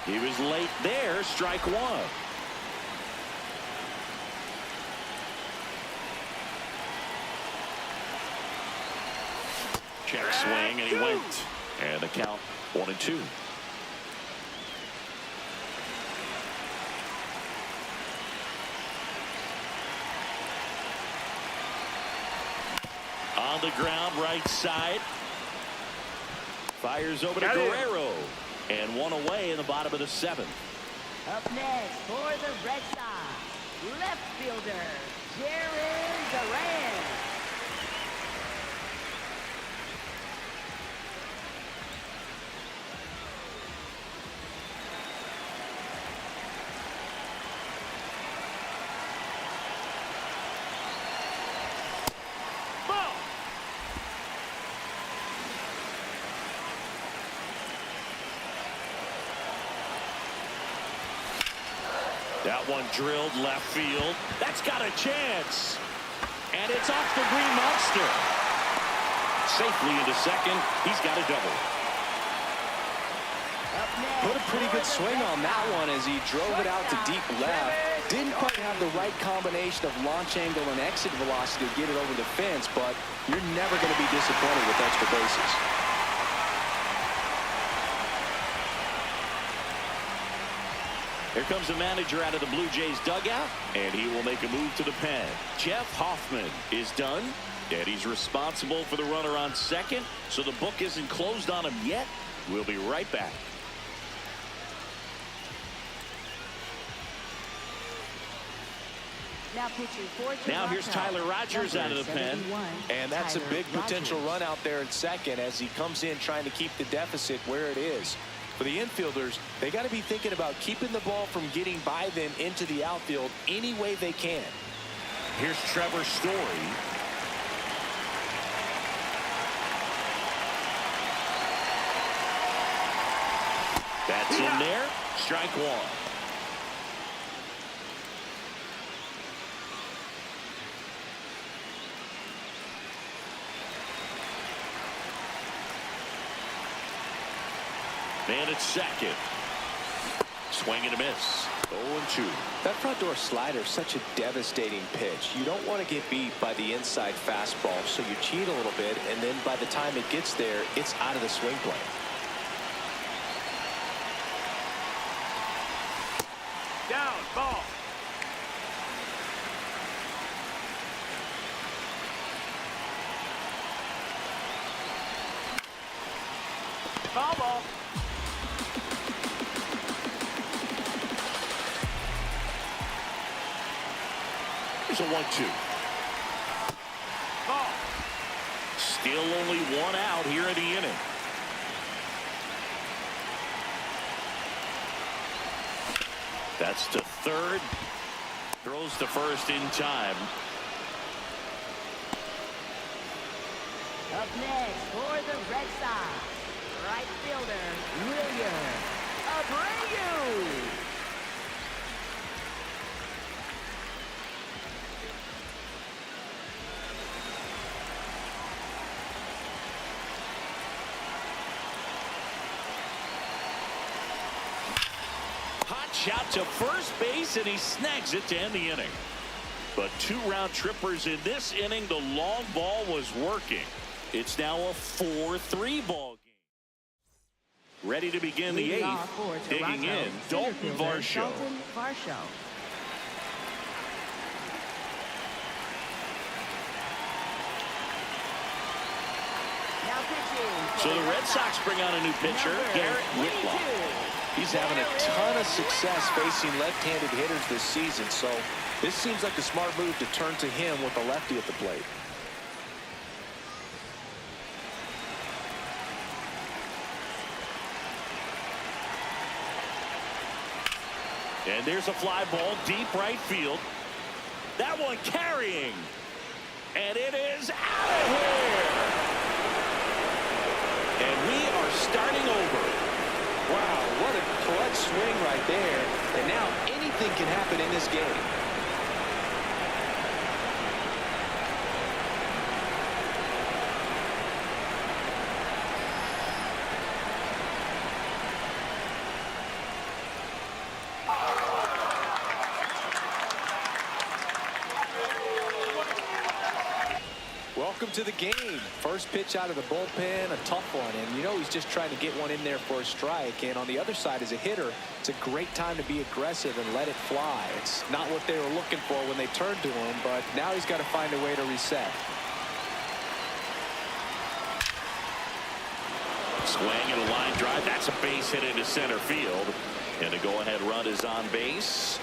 He was late there, strike one. Check swing, and he went. And the count 1-2. On the ground, right side. Fires over to Got it. Guerrero. And one away in the bottom of the seventh. Up next for the Red Sox, left fielder, Jared Durant. Ball. That one drilled left field. That's got a chance. And it's off the green monster. Safely into second. He's got a double. Up next Put a pretty for good the swing Red on that Sox, one as he drove it out to deep left. Didn't quite have the right combination of launch angle and exit velocity to get it over the fence, but you're never going to be disappointed with extra bases. Here comes the manager out of the Blue Jays dugout, and he will make a move to the pen. Jeff Hoffman is done, and he's responsible for the runner on second, so the book isn't closed on him yet. We'll be right back. Now pitching for Now here's Toronto, Tyler Rogers number out of the pen. 71, And that's a Tyler big potential Rogers. run out there in second as he comes in trying to keep the deficit where it is. For the infielders, they got to be thinking about keeping the ball from getting by them into the outfield any way they can. Here's Trevor Story. That's in there. Strike one. Man at second. Swing and a miss. 0-2. That front door slider is such a devastating pitch. You don't want to get beat by the inside fastball, so you cheat a little bit, and then by the time it gets there, it's out of the swing plane. Down. Ball. Ball. Here's a 1-2. Ball. Still only one out here in the inning. That's to third. Throws to first in time. Up next for the Red Sox, right fielder, William Abreu. Hot shot to first base, and he snags it to end the inning. But two round trippers in this inning. The long ball was working. It's now a 4-3 ball game. Ready to begin the Leading eighth. off for Digging Toronto, in, center Dalton fielder, Varsho. Dalton Varsho. Now pitching. So the Red Sox bring on a new pitcher, Number Garrett 22. Whitlock. He's having a ton of success facing left-handed hitters this season, so this seems like a smart move to turn to him with a lefty at the plate. And there's a fly ball deep right field. That one carrying. And it is out of here. And we are starting over. Wow, what a clutch swing right there. And now anything can happen in this game. Welcome to the game. First pitch out of the bullpen, a tough one. And you know he's just trying to get one in there for a strike. And on the other side, as a hitter, it's a great time to be aggressive and let it fly. It's not what they were looking for when they turned to him, but now he's got to find a way to reset. Swing and a line drive. That's a base hit into center field. And a go-ahead run is on base.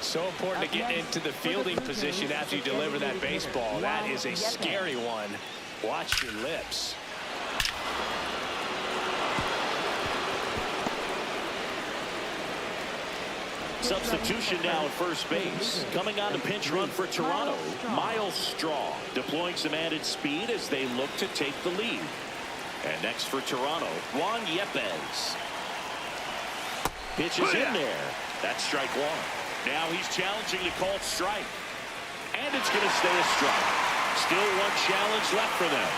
So important to get into the fielding position after you deliver that baseball. That is a scary one. Watch your lips. Substitution now at first base. Coming on a pinch run for Toronto, Miles Straw, deploying some added speed as they look to take the lead. And next for Toronto, Juan Yepez. Pitches in there. That's strike one. Now he's challenging the called strike. And it's going to stay a strike. Still one challenge left for them.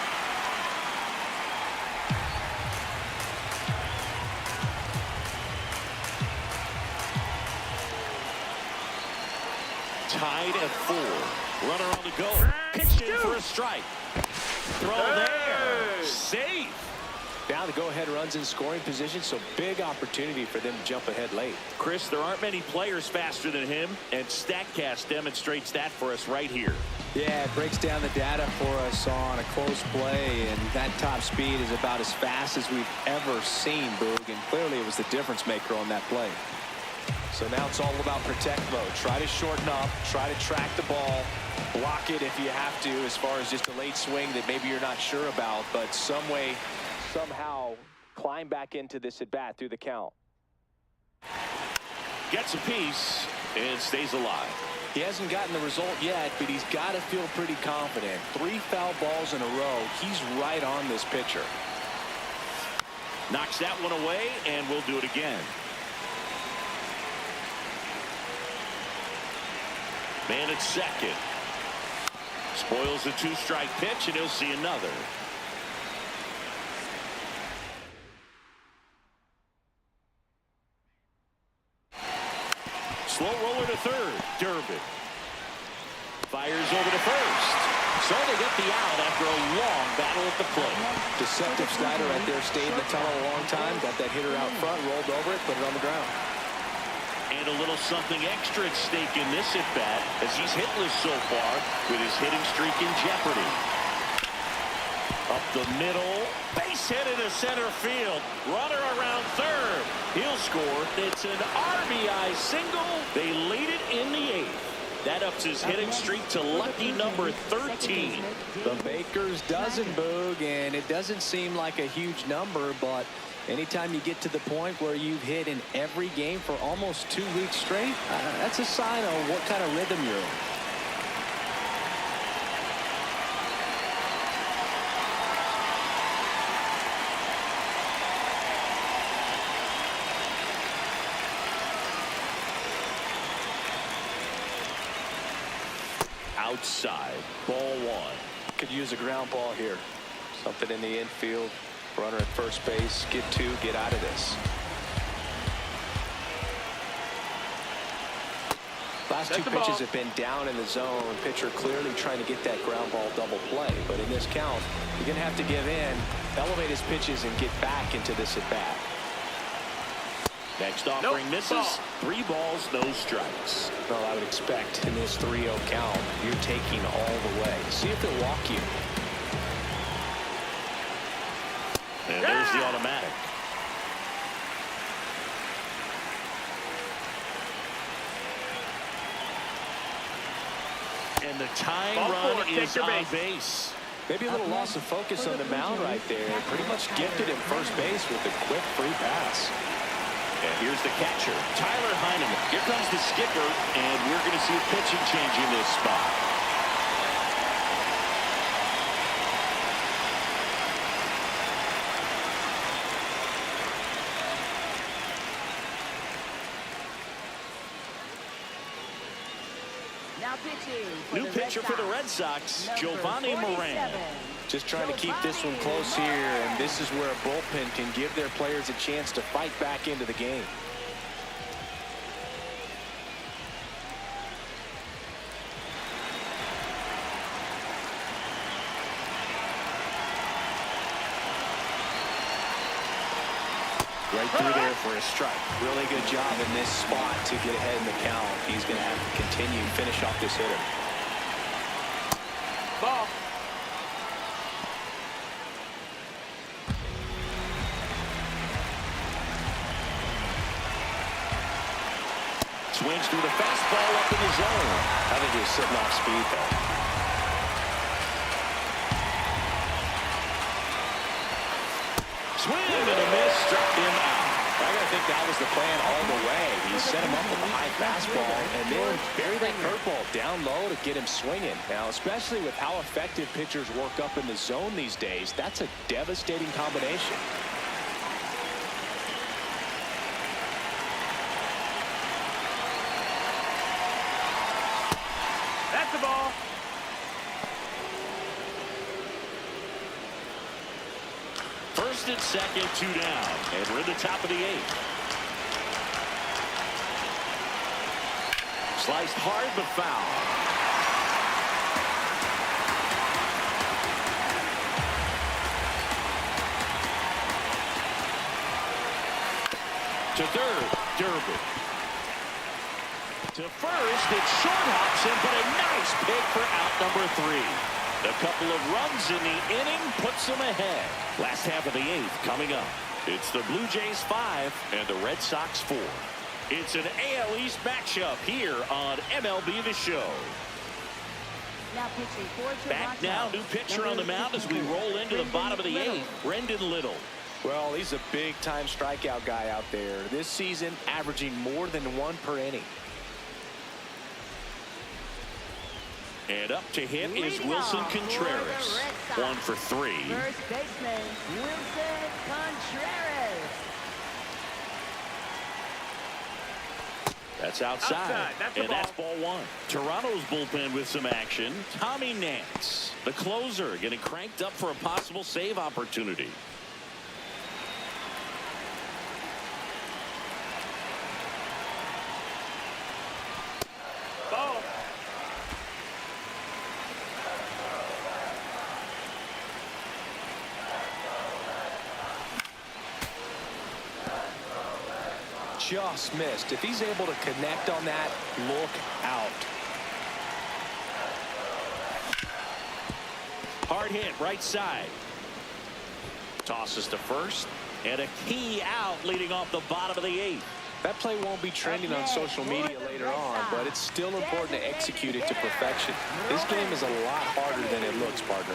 Tied at 4. Runner on the go. Pitched in for a strike. Throw there. Safe. Now the go-ahead runs in scoring position, so big opportunity for them to jump ahead late. Chris, there aren't many players faster than him, and StatCast demonstrates that for us right here. Yeah, it breaks down the data for us on a close play, and that top speed is about as fast as we've ever seen, Boog, and clearly it was the difference maker on that play. So now it's all about protect mode. Try to shorten up, try to track the ball, block it if you have to, as far as just a late swing that maybe you're not sure about, but somehow climb back into this at bat through the count. Gets a piece and stays alive. He hasn't gotten the result yet, but he's got to feel pretty confident. 3 foul balls in a row. He's right on this pitcher. Knocks that one away, and we'll do it again. Man at second. Spoils the 2-strike pitch, and he'll see another. Slow roller to third. Durbin fires over to first. So they get the out after a long battle at the plate. Deceptive slider right there. Stayed in the tunnel a long time. Got that hitter out front. Rolled over it. Put it on the ground. And a little something extra at stake in this at-bat as he's hitless so far with his hitting streak in jeopardy. Up the middle. Base hit into center field. Runner around third. He'll score. It's an RBI single. They lead it in the 8th. That ups his hitting streak to lucky number 13. The Baker's dozen, Boog, and it doesn't seem like a huge number, but anytime you get to the point where you've hit in every game for almost 2 weeks straight, that's a sign of what kind of rhythm you're in. Outside, ball 1. Could use a ground ball here. Something in the infield. Runner at first base. Get 2. Get out of this. Last 2 pitches have been down in the zone. Pitcher clearly trying to get that ground ball double play. But in this count, you're going to have to give in, elevate his pitches, and get back into this at bat. Next offering misses. 3 balls, no strikes. Well, I would expect in this 3-0 count, you're taking all the way. See if they'll walk you. And there's the automatic. And the tying run is on base. Maybe a little loss of focus on the mound right there. Pretty much gifted him first base with a quick free pass. And here's the catcher, Tyler Heineman. Here comes the skipper, and we're going to see a pitching change in this spot. Now pitching for New the pitcher Red for the Sox, Red Sox, number Giovanni 47. Moran. Just trying to keep this one close here, and this is where a bullpen can give their players a chance to fight back into the game. Right through there for a strike. Really good job in this spot to get ahead in the count. He's going to have to continue, finish off this hitter. Ball. swings through the fastball up in the zone. I think he was sitting off speed, though. Swing and a miss, struck him out. I gotta think that was the plan all the way. He set him up with a high fastball and then bury that curveball down low to get him swinging. Now, especially with how effective pitchers work up in the zone these days, that's a devastating combination. That's the ball. First and second, 2 down. And we're in the top of the 8th. Sliced hard but foul. To third, Durbin. To first, it short hops him, but a nice pick for out number 3. A couple of runs in the inning puts them ahead. Last half of the 8th coming up. It's the Blue Jays 5 and the Red Sox 4. It's an AL East matchup here on MLB The Show. Now pitching for Toronto. Back now, new pitcher on the mound as we roll into the bottom of the 8th. Brendan Little. Well, he's a big-time strikeout guy out there. This season, averaging more than 1 per inning. And up to hit is Wilson Contreras. 1 for 3. First baseman, Wilson Contreras. That's outside. That's and that's ball 1. Toronto's bullpen with some action. Tommy Nance, the closer, getting cranked up for a possible save opportunity. Ball. Just missed. If he's able to connect on that, look out. Hard hit right side. Tosses to first. And a key out leading off the bottom of the 8th. That play won't be trending on social media later on, but it's still important to execute it to perfection. This game is a lot harder than it looks, partner.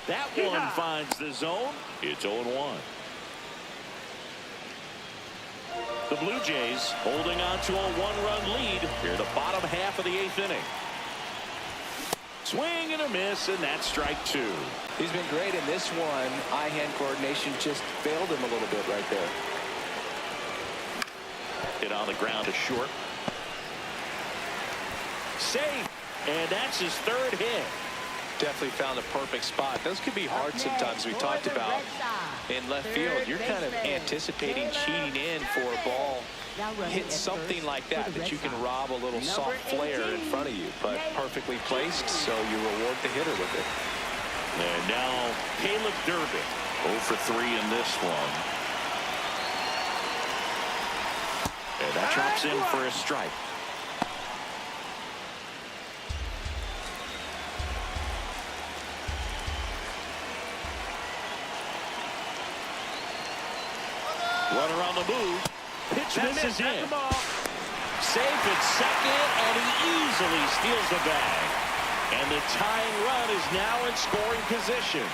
That one finds the zone. It's 0-1. The Blue Jays holding on to a 1-run lead here in the bottom half of the 8th inning. Swing and a miss, and that's strike 2. He's been great in this one. Eye-hand coordination just failed him a little bit right there. Hit on the ground to short. Safe, and that's his 3rd hit. Definitely found a perfect spot. Those could be hard sometimes. We talked about in left field. You're kind of anticipating cheating in for a ball. Hit something like that you can rob a little soft flare in front of you. But perfectly placed, so you reward the hitter with it. And now Caleb Durbin. 0 for 3 in this one. And that drops in for a strike. Runner on the move. Pitch misses in. Safe at second, and he easily steals the bag. And the tying run is now in scoring position.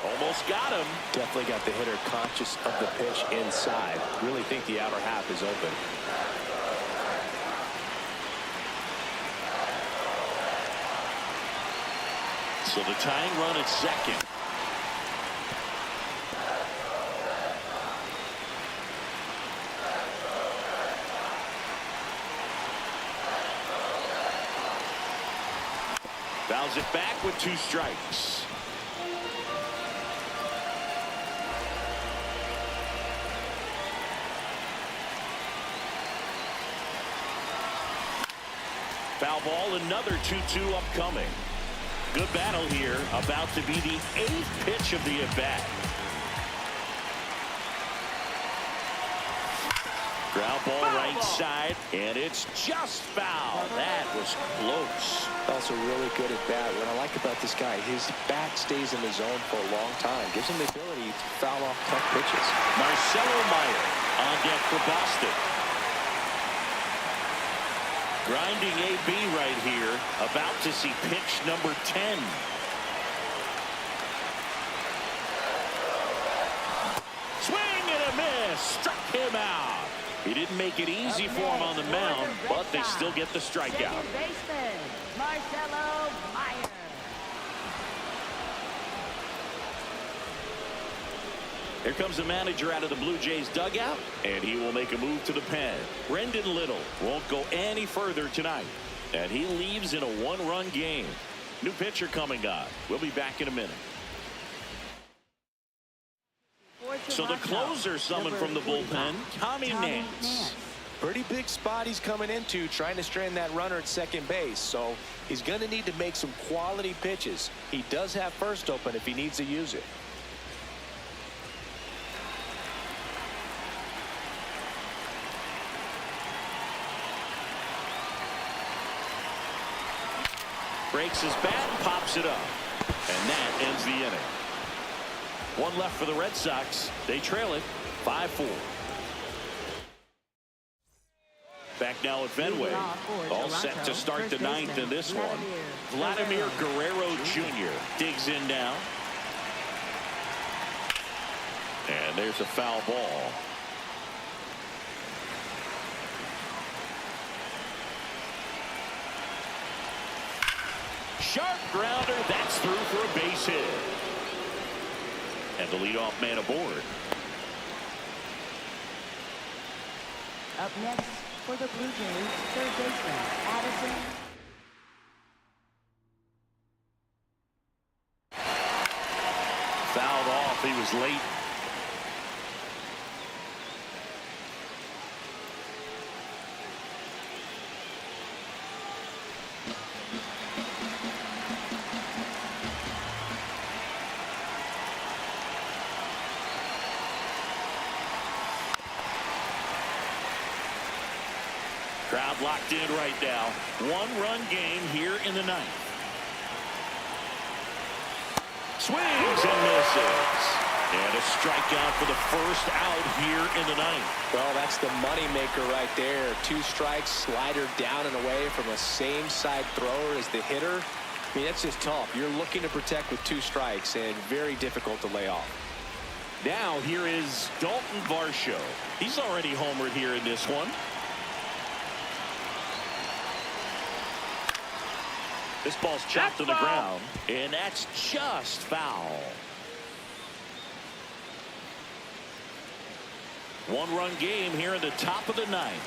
Almost got him. Definitely got the hitter conscious of the pitch inside. Really think the outer half is open. So the tying run at second. Fouls it back with 2 strikes. Foul ball, another 2-2 upcoming. Good battle here, about to be the 8th pitch of the at-bat. Ground ball right side, and it's just foul. That was close. Also really good at bat. What I like about this guy, his bat stays in the zone for a long time. Gives him the ability to foul off tough pitches. Marcelo Meyer on deck for Boston. Grinding AB right here, about to see pitch number 10. Swing and a miss, struck him out. He didn't make it easy for him on the mound, but they still get the strikeout. Baseman, Marcelo Meyer. Here comes the manager out of the Blue Jays dugout, and he will make a move to the pen. Brendan Little won't go any further tonight, and he leaves in a 1-run game. New pitcher coming on. We'll be back in a minute. So the closer summoned from the bullpen, Tommy Nance. Pretty big spot he's coming into, trying to strand that runner at second base. So he's going to need to make some quality pitches. He does have first open if he needs to use it. Breaks his bat and pops it up. And that ends the inning. 1 left for the Red Sox. They trail it 5-4. Back now at Fenway. All set to start the 9th in this one. Vladimir Guerrero Jr. digs in now. And there's a foul ball. Sharp grounder. That's through for a base hit. And the leadoff man aboard. Up next for the Blue Jays, third baseman, Addison. Fouled off. He was late. Crowd locked in right now. 1-run game here in the 9th. Swings and misses. And a strikeout for the first out here in the 9th. Well, that's the money maker right there. 2 strikes, slider down and away from a same side thrower as the hitter. I mean, that's just tough. You're looking to protect with 2 strikes and very difficult to lay off. Now here is Dalton Varsho. He's already homered here in this one. This ball's chopped to the ground, and that's just foul. 1-run game here in the top of the 9th.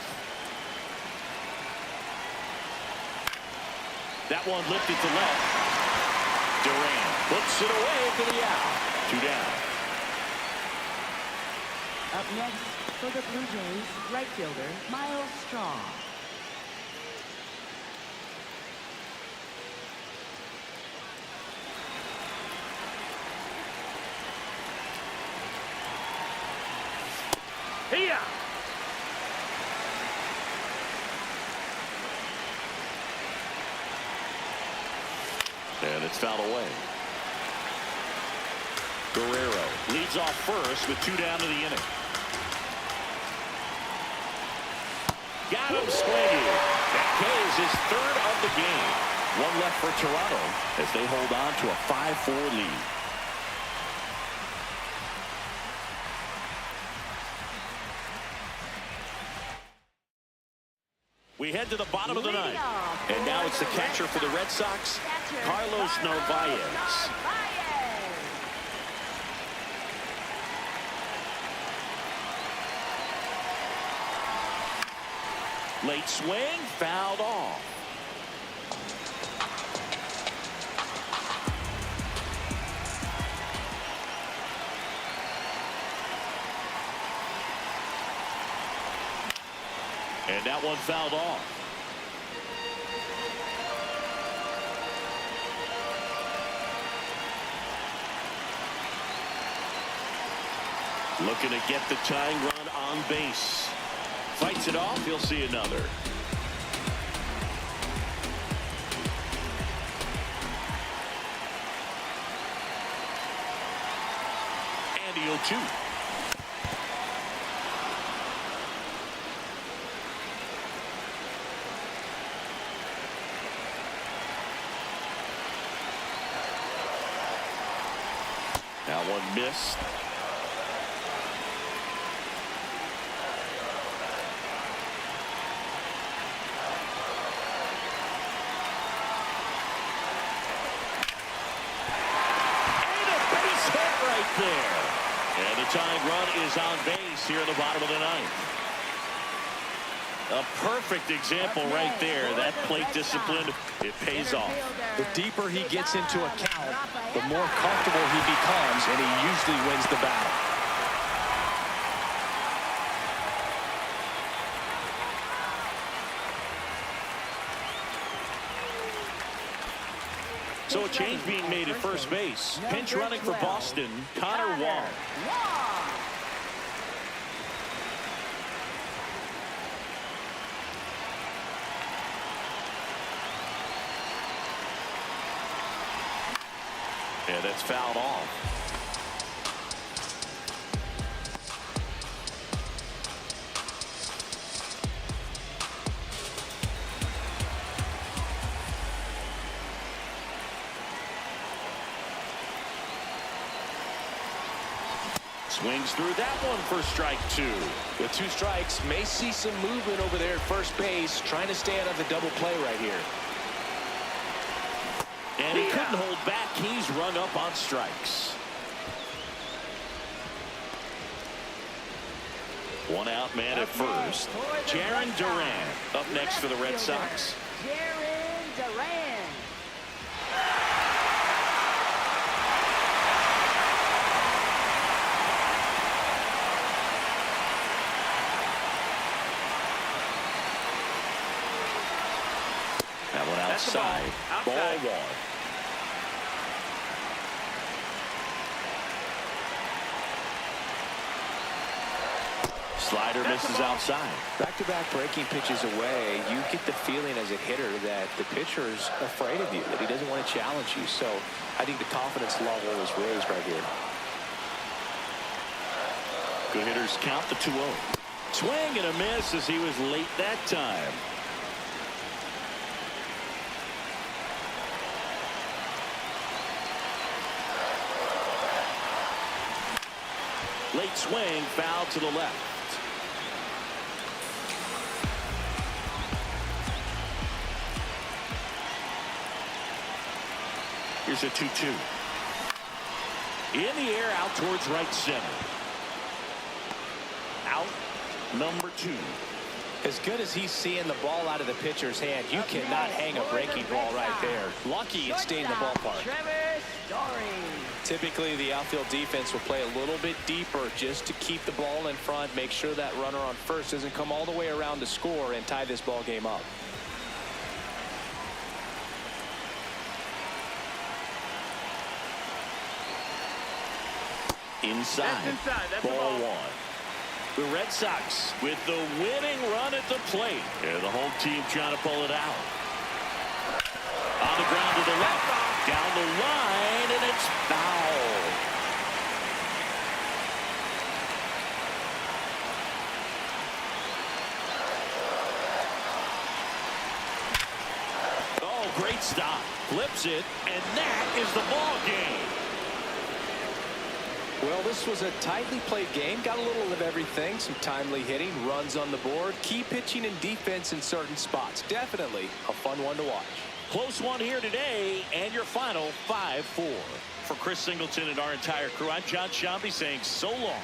That one lifted to left. Durant puts it away for the out. 2 down. Up next for the Blue Jays, right fielder, Miles Straw. Here. And it's fouled away. Guerrero leads off first with 2 down to the inning. Got him swinging. That K's his 3rd of the game. 1 left for Toronto as they hold on to a 5-4 lead. We head to the bottom of the 9th. And now it's the catcher for the Red Sox, Carlos Narvaez. Late swing, fouled off. And that one fouled off. Looking to get the tying run on base. Fights it off. He'll see another. And he'll shoot. Now one missed. There. And the tying run is on base here in the bottom of the ninth. A perfect example right there. That plate discipline, it pays off. The deeper he gets into a count, the more comfortable he becomes, and he usually wins the battle. So a change being made at first base. Pinch running for Boston, Connor Wong. And that's fouled off. Swings through that one for strike two. With 2 strikes, may see some movement over there at first base, trying to stay out of the double play right here. And he couldn't hold back. He's run up on strikes. One out man at first. Jaron Duran up next for the Red Sox. Jaron Duran. That one outside. Ball one. Slider misses outside. Back-to-back breaking pitches away, you get the feeling as a hitter that the pitcher's afraid of you, that he doesn't want to challenge you. So I think the confidence level is raised right here. Good hitters count the 2-0. Swing and a miss as he was late that time. Late swing, foul to the left. Here's a 2-2. In the air, out towards right center. Out number 2. As good as he's seeing the ball out of the pitcher's hand, you cannot hang a breaking ball right there. Lucky it stayed in the ballpark. Typically, the outfield defense will play a little bit deeper just to keep the ball in front, make sure that runner on first doesn't come all the way around to score and tie this ball game up. Inside. Ball one. The Red Sox with the winning run at the plate. And the home team trying to pull it out. On the ground to the left. Down the line, and it's foul. Oh, great stop. Flips it, and that is the ball game. Well, this was a tightly played game. Got a little of everything. Some timely hitting, runs on the board, key pitching and defense in certain spots. Definitely a fun one to watch. Close one here today, and your final 5-4. For Chris Singleton and our entire crew, I'm John Shambi saying so long.